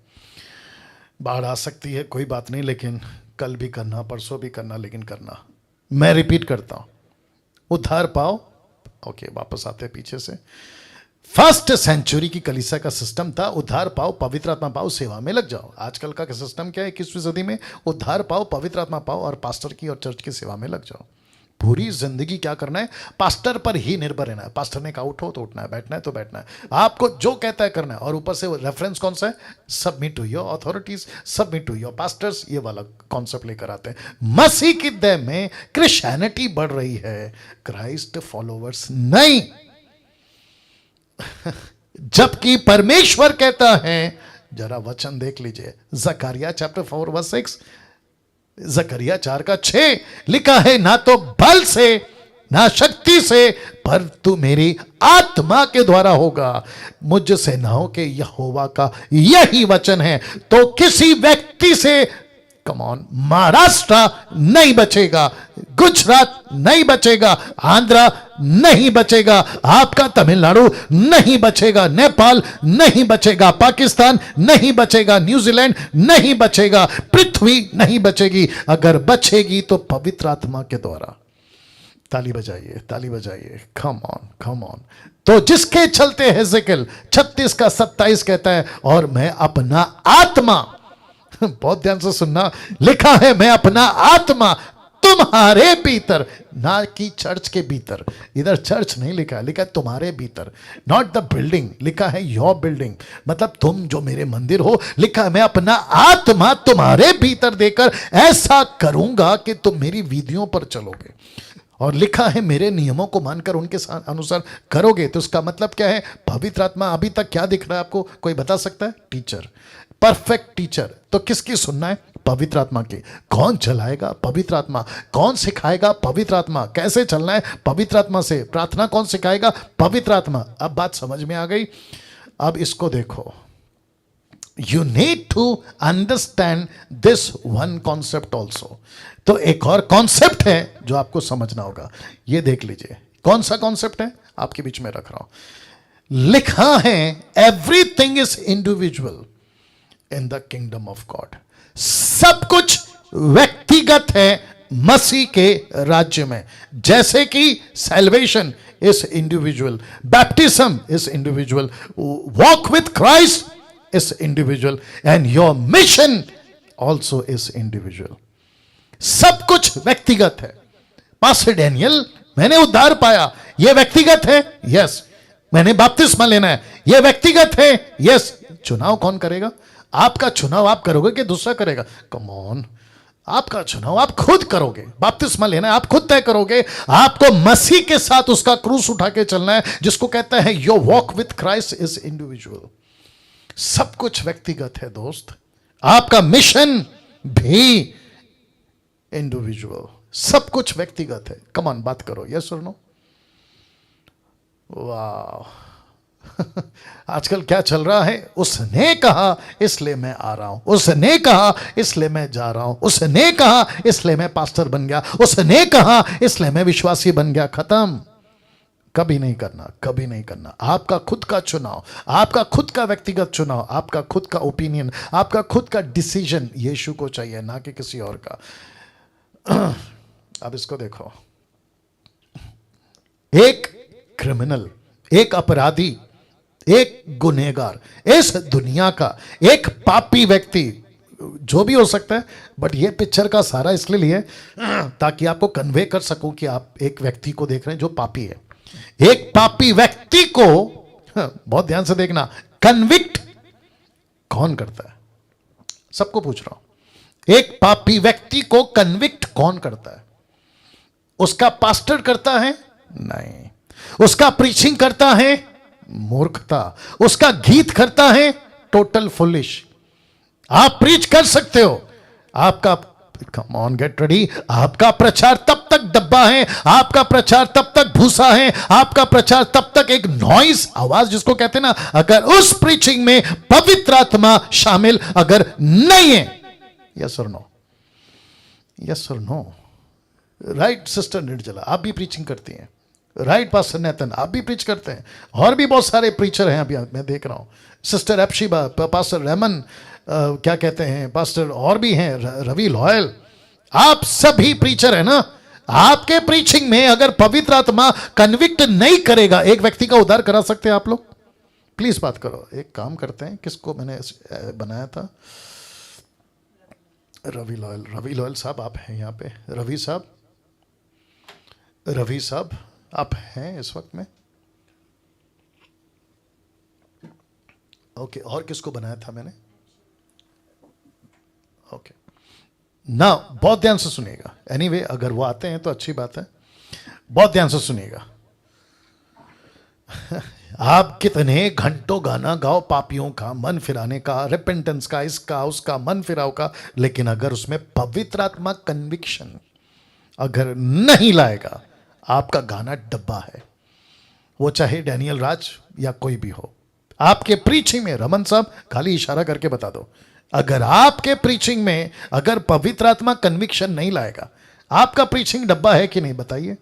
बाढ़ आ सकती है, कोई बात नहीं, लेकिन कल भी करना, परसों भी करना, लेकिन करना। मैं रिपीट करता हूं, उद्धार पाओ। ओके, वापस आते हैं पीछे से। फर्स्ट सेंचुरी की कलीसिया का सिस्टम था उद्धार पाओ, पवित्र आत्मा पाओ, सेवा में लग जाओ। आजकल का सिस्टम क्या है 21वीं सदी में? उद्धार पाओ, पवित्र आत्मा पाओ और पास्टर की और चर्च की सेवा में लग जाओ। पूरी जिंदगी क्या करना है? पास्टर पर ही निर्भर रहना है। पास्टर ने कहा उठो तो उठना है, बैठना है तो बैठना है, आपको जो कहता है करना है। और ऊपर से रेफरेंस कौन सा है? Submit to your authorities, submit to your pastors, ये वाला कॉन्सेप्ट लेकर आते हैं। मसीह की दया में क्रिश्चियनिटी बढ़ रही है, क्राइस्ट फॉलोवर्स नहीं। जबकि परमेश्वर कहता है, जरा वचन देख लीजिए, जकरिया चैप्टर 4 वर्स 6, जकरिया 4:6 लिखा है, ना तो बल से ना शक्ति से, पर तू मेरी आत्मा के द्वारा होगा। मुझ सेनाओं के यहोवा का यही वचन है। तो किसी व्यक्ति से, कम ऑन, महाराष्ट्र नहीं बचेगा, गुजरात नहीं बचेगा, आंध्रा नहीं बचेगा, आपका तमिलनाडु नहीं बचेगा, नेपाल नहीं बचेगा, पाकिस्तान नहीं बचेगा, न्यूजीलैंड नहीं बचेगा, पृथ्वी नहीं बचेगी। अगर बचेगी तो पवित्र आत्मा के द्वारा। ताली बजाइए, ताली बजाइए, कम ऑन, कम ऑन। तो जिसके चलते हेजेकिएल 36:27 कहता है, और मैं अपना आत्मा, बहुत ध्यान से सुनना, लिखा है मैं अपना आत्मा तुम्हारे भीतर, ना कि चर्च के भीतर। इधर चर्च नहीं लिखा है, लिखा है तुम्हारे भीतर, नॉट द बिल्डिंग, लिखा है योर बिल्डिंग, मतलब तुम जो मेरे मंदिर हो। लिखा है मैं अपना आत्मा तुम्हारे भीतर देकर ऐसा करूंगा कि तुम मेरी विधियों पर चलोगे। और लिखा है मेरे नियमों को मानकर उनके अनुसार करोगे। तो उसका मतलब क्या है? पवित्र आत्मा अभी तक क्या दिख रहा है आपको? कोई बता सकता है? Teacher, perfect teacher. तो किसकी सुनना है? पवित्र आत्मा की। कौन चलाएगा? पवित्र आत्मा। कौन सिखाएगा? पवित्र आत्मा। कैसे चलना है? पवित्र आत्मा से। प्रार्थना कौन सिखाएगा? पवित्र आत्मा। अब बात समझ में आ गई? अब इसको देखो, you need to understand this one concept also. तो एक और कॉन्सेप्ट है जो आपको समझना होगा, ये देख लीजिए। कौन सा कॉन्सेप्ट है? आपके बीच में रख रहा हूं। लिखा है everything is individual in the kingdom of God. सब कुछ व्यक्तिगत है मसीह के राज्य में। जैसे कि salvation is individual, baptism is individual, walk with Christ is individual, and your mission also is individual. सब कुछ व्यक्तिगत है। पास्टर डैनियल, मैंने उद्धार पाया, यह व्यक्तिगत है। यस। मैंने बपतिस्मा लेना है, यह व्यक्तिगत है। यस। चुनाव कौन करेगा? आपका चुनाव आप करोगे कि दूसरा करेगा? कम ऑन, आपका चुनाव आप खुद करोगे। बपतिस्मा लेना है, आप खुद तय करोगे। आपको मसीह के साथ उसका क्रूस उठा के चलना है, जिसको कहते हैं your walk with Christ is individual. सब कुछ व्यक्तिगत है दोस्त। आपका मिशन भी इंडिविजुअल, सब कुछ व्यक्तिगत है। कम ऑन, बात करो, यस और नो? वाह आजकल क्या चल रहा है? उसने कहा इसलिए मैं आ रहा हूं, उसने कहा इसलिए मैं जा रहा हूं, उसने कहा इसलिए मैं पास्टर बन गया, उसने कहा इसलिए मैं विश्वासी बन गया। खत्म। कभी नहीं करना, कभी नहीं करना। आपका खुद का चुनाव, आपका खुद का व्यक्तिगत चुनाव, आपका खुद का ओपिनियन, आपका खुद का डिसीजन यीशु को चाहिए, ना कि किसी और का। अब इसको देखो, एक क्रिमिनल, एक अपराधी, एक गुनहगार, इस दुनिया का एक पापी व्यक्ति, जो भी हो सकता है, बट ये पिक्चर का सारा इसलिए लिए ताकि आपको कन्वे कर सकूं कि आप एक व्यक्ति को देख रहे हैं जो पापी है। एक पापी व्यक्ति को, बहुत ध्यान से देखना, कन्विक्ट कौन करता है? सबको पूछ रहा हूं, एक पापी व्यक्ति को कन्विक्ट कौन करता है? उसका पास्टर करता है? नहीं। उसका प्रीचिंग करता है? मूर्खता। उसका गीत करता है? Total foolish. आप प्रीच कर सकते हो, आपका, कम ऑन गेट रेडी, आपका प्रचार तब तक डब्बा है, आपका प्रचार तब तक भूसा है, आपका प्रचार तब तक एक नॉइस, आवाज जिसको कहते हैं ना, अगर उस प्रीचिंग में पवित्र आत्मा शामिल अगर नहीं है। यस और नो? यस और नो? राइट सिस्टर निर्जला, आप भी प्रीचिंग करती हैं। राइट पास्टर नेतन, आप भी प्रीच करते हैं। और भी बहुत सारे प्रीचर हैं, अभी मैं देख रहा हूं। सिस्टर एप्शिबा, पास्टर रेमन, क्या कहते हैं, पास्टर और भी हैं, रवि लॉयल, आप सभी प्रीचर है ना। आपके प्रीचिंग में अगर पवित्र आत्मा कन्विक्ट नहीं करेगा, एक व्यक्ति का उद्धार करा सकते हैं आप लोग? प्लीज बात करो। एक काम करते हैं, किसको मैंने बनाया था? रवि लॉयल, रवि लॉयल साहब आप हैं यहाँ पे? रवि साहब, रवि साहब आप हैं इस वक्त में? ओके, और किसको बनाया था मैंने? ओके ना, बहुत ध्यान से सुनिएगा। एनीवे, अगर वो आते हैं तो अच्छी बात है, बहुत ध्यान से सुनिएगा। आप कितने घंटों गाना गाओ पापियों का, मन फिराने का, रिपेंटेंस का, इसका उसका, मन फिराव का, लेकिन अगर उसमें पवित्र आत्मा कन्विक्शन अगर नहीं लाएगा, आपका गाना डब्बा है। वो चाहे डैनियल राज या कोई भी हो। आपके प्रीचिंग में, रमन साहब खाली इशारा करके बता दो, अगर आपके प्रीचिंग में अगर पवित्र आत्मा कन्विक्शन नहीं लाएगा, आपका प्रीचिंग डब्बा है कि नहीं? बताइए।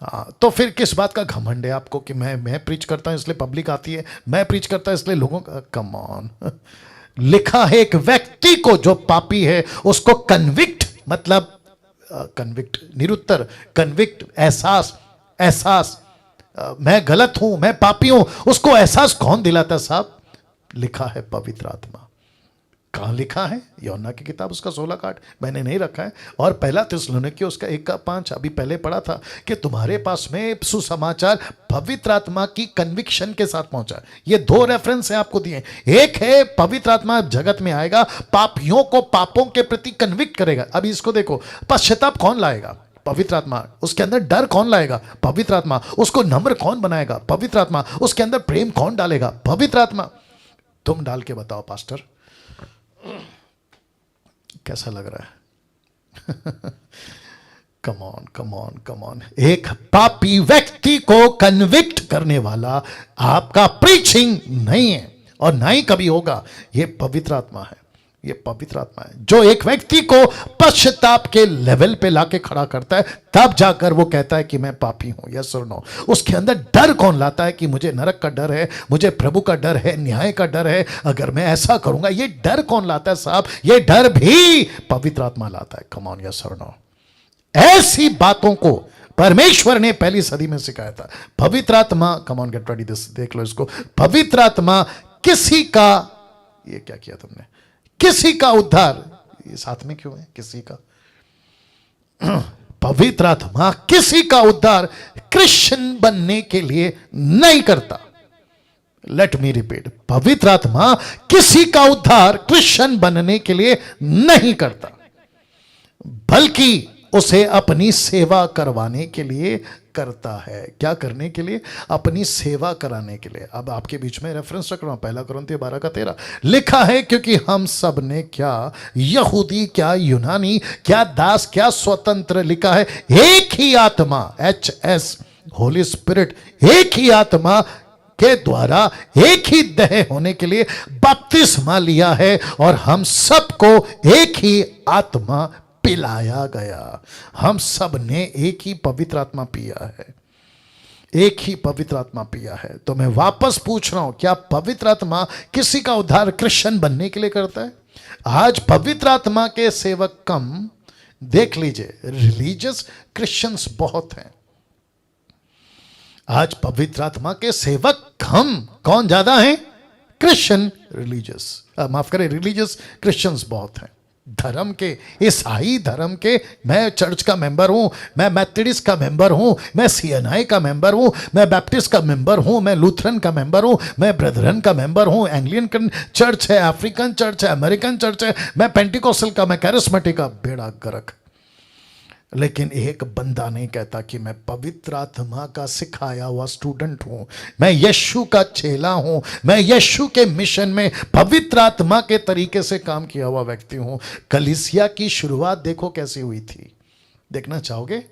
हाँ, तो फिर किस बात का घमंड है आपको कि मैं प्रीच करता हूं इसलिए पब्लिक आती है, मैं प्रीच करता हूं इसलिए लोगों का? Come on. लिखा है एक व्यक्ति को जो पापी है उसको कन्विक्ट, मतलब कन्विक्ट निरुत्तर, कन्विक्ट एहसास, एहसास मैं गलत हूं, मैं पापी हूं, उसको एहसास कौन दिलाता साहब? लिखा है पवित्र आत्मा। कहां लिखा है? यूहन्ना की किताब उसका 16 का 8, मैंने नहीं रखा है। और पहला थिस्सलुनीकी उसका 1 का 5, अभी पहले पढ़ा था कि तुम्हारे पास में सुसमाचार पवित्र आत्मा की कन्विक्शन के साथ पहुंचा। ये 2 रेफरेंस हैं आपको दिए। एक है पवित्र आत्मा जगत में आएगा, पापियों को पापों के प्रति कन्विक्ट करेगा। अभी इसको देखो, पश्चाताप कौन लाएगा? पवित्र आत्मा। उसके अंदर डर कौन लाएगा? पवित्र आत्मा। उसको नम्र कौन बनाएगा? पवित्र आत्मा। उसके अंदर प्रेम कौन डालेगा? पवित्र आत्मा। तुम डाल के बताओ पास्टर, कैसा लग रहा है? Come on, come on, come on. एक पापी व्यक्ति को कन्विक्ट करने वाला आपका प्रीचिंग नहीं है और ना ही कभी होगा। यह पवित्र आत्मा है, ये पवित्र आत्मा है जो एक व्यक्ति को पश्चाताप के लेवल पे लाके खड़ा करता है, तब जाकर वो कहता है कि मैं पापी हूं। यस और नो? उसके अंदर डर कौन लाता है कि मुझे नरक का डर है, मुझे प्रभु का डर है, न्याय का डर है, अगर मैं ऐसा करूंगा। ये डर कौन लाता है साहब? ये डर भी पवित्र आत्मा लाता है। कम ऑन, यस और नो? ऐसी बातों को परमेश्वर ने पहली सदी में सिखाया था। पवित्र आत्मा, come on get ready this, देख लो इसको। पवित्र आत्मा किसी का, ये क्या किया तुमने? किसी का उद्धार, ये साथ में क्यों है? किसी का पवित्र आत्मा किसी का उद्धार क्रिश्चियन बनने के लिए नहीं करता। लेट मी रिपीट, पवित्र आत्मा किसी का उद्धार क्रिश्चियन बनने के लिए नहीं करता, बल्कि उसे अपनी सेवा करवाने के लिए करता है। क्या करने के लिए? अपनी सेवा कराने के लिए। अब आपके बीच में रेफरेंस रख रहा हूं, 1 कुरिन्थियों 12:13 लिखा है, क्योंकि हम सब ने क्या यहूदी क्या यूनानी, क्या दास क्या स्वतंत्र, लिखा है एक ही आत्मा, HS होली स्पिरिट, एक ही आत्मा के द्वारा एक ही देह होने के लिए बपतिस्मा लिया है, और हम सबको एक ही आत्मा पिलाया गया। हम सब ने एक ही पवित्र आत्मा पिया है, एक ही पवित्र आत्मा पिया है। तो मैं वापस पूछ रहा हूं, क्या पवित्र आत्मा किसी का उद्धार क्रिश्चियन बनने के लिए करता है? आज पवित्र आत्मा के सेवक कम, देख लीजिए, रिलीजियस क्रिश्चियंस बहुत हैं। आज पवित्र आत्मा के सेवक कम, कौन ज्यादा हैं? क्रिश्चियन रिलीजियस, माफ करें, रिलीजियस क्रिश्चियंस बहुत हैं। धर्म के, ईसाई धर्म के, मैं चर्च का मेंबर हूं, मैं मैथोडिस्ट का मेंबर हूं, मैं CNI का मेंबर हूं, मैं बैप्टिस्ट का मेंबर हूं, मैं लूथरन का मेंबर हूं, मैं ब्रदरन का मेंबर हूं, एंग्लियन चर्च है, अफ्रीकन चर्च है, अमेरिकन चर्च है, मैं पेंटिकोस्टल का, मैं कैरिस्मेटिक का, बेड़ा गर्क। लेकिन एक बंदा नहीं कहता कि मैं पवित्र आत्मा का सिखाया हुआ स्टूडेंट हूं, मैं यीशु का चेला हूं, मैं यीशु के मिशन में पवित्र आत्मा के तरीके से काम किया हुआ व्यक्ति हूं। कलीसिया की शुरुआत देखो कैसी हुई थी, देखना चाहोगे?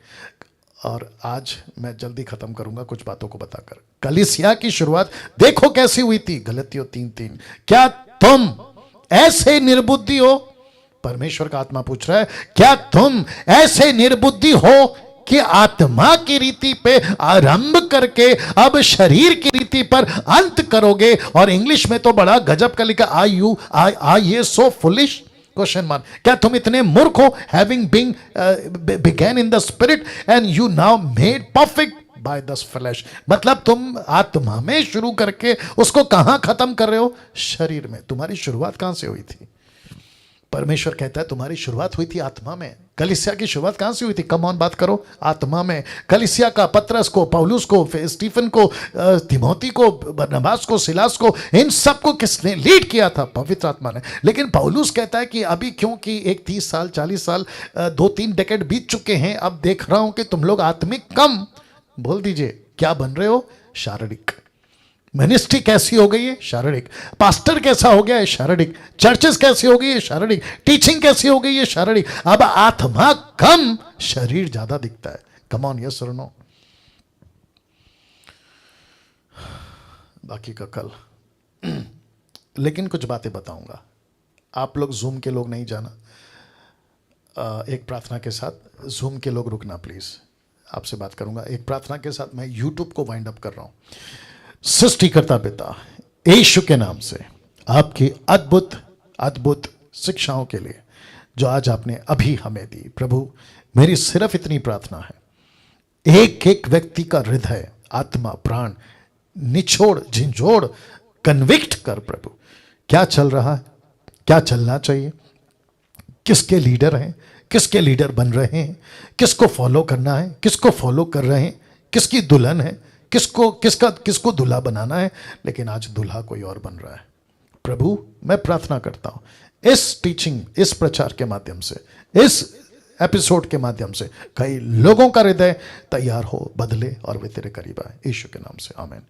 और आज मैं जल्दी खत्म करूंगा कुछ बातों को बताकर। कलीसिया की शुरुआत देखो कैसी हुई थी, गलतियों 3:3। क्या तुम ऐसे निर्बुद्धि हो? परमेश्वर का आत्मा पूछ रहा है, क्या तुम ऐसे निर्बुद्धि हो कि आत्मा की रीति पे आरंभ करके अब शरीर की रीति पर अंत करोगे? और इंग्लिश में तो बड़ा गजब का लिखा, आर ये सो फुलिश? Question mark. क्या तुम इतने मूर्ख हो? Having been begun in the spirit and you now made perfect by the flesh. मतलब तुम आत्मा में शुरू करके उसको कहां खत्म कर रहे हो? शरीर में। तुम्हारी शुरुआत कहां से हुई थी? परमेश्वर कहता है तुम्हारी शुरुआत हुई थी आत्मा में। कलीसिया की शुरुआत कहां से हुई थी? कम ऑन बात करो, आत्मा में। कलीसिया का पतरस को, पौलुस को, स्टीफन को, तिमोथी को, बरनबास को, सिलास को, इन सबको किसने लीड किया था? पवित्र आत्मा ने। लेकिन पौलुस कहता है कि अभी क्योंकि एक 30 साल 40 साल 2-3 डेकेड बीत चुके हैं, अब देख रहा हूं कि तुम लोग आत्मिक कम, बोल दीजिए क्या बन रहे हो? शारीरिक। मिनिस्ट्री कैसी हो गई है? शारीरिक। पास्टर कैसा हो गया है? शारीरिक। चर्चेस कैसी हो गई है? शारीरिक। टीचिंग कैसी हो गई है? शारीरिक। अब आत्मा कम, शरीर ज्यादा दिखता है। कम ऑन, यस और नो? बाकी का कल। लेकिन कुछ बातें बताऊंगा, आप लोग जूम के लोग नहीं जाना, एक प्रार्थना के साथ। जूम के लोग रुकना प्लीज, आपसे बात करूंगा एक प्रार्थना के साथ। मैं यूट्यूब को वाइंड अप कर रहा हूं। सृष्टिकर्ता पिता, यीशु के नाम से आपकी अद्भुत अद्भुत शिक्षाओं के लिए जो आज आपने अभी हमें दी, प्रभु मेरी सिर्फ इतनी प्रार्थना है, एक एक व्यक्ति का हृदय, आत्मा, प्राण निचोड़, झिंझोड़, कन्विक्ट कर प्रभु। क्या चल रहा है, क्या चलना चाहिए, किसके लीडर हैं, किसके लीडर बन रहे हैं, किसको फॉलो करना है, किसको फॉलो कर रहे हैं, किसकी दुल्हन है, किसको दूल्हा बनाना है। लेकिन आज दूल्हा कोई और बन रहा है। प्रभु मैं प्रार्थना करता हूं इस टीचिंग, इस प्रचार के माध्यम से, इस एपिसोड के माध्यम से कई लोगों का हृदय तैयार हो, बदले और वे तेरे करीब आए। यीशु के नाम से आमीन।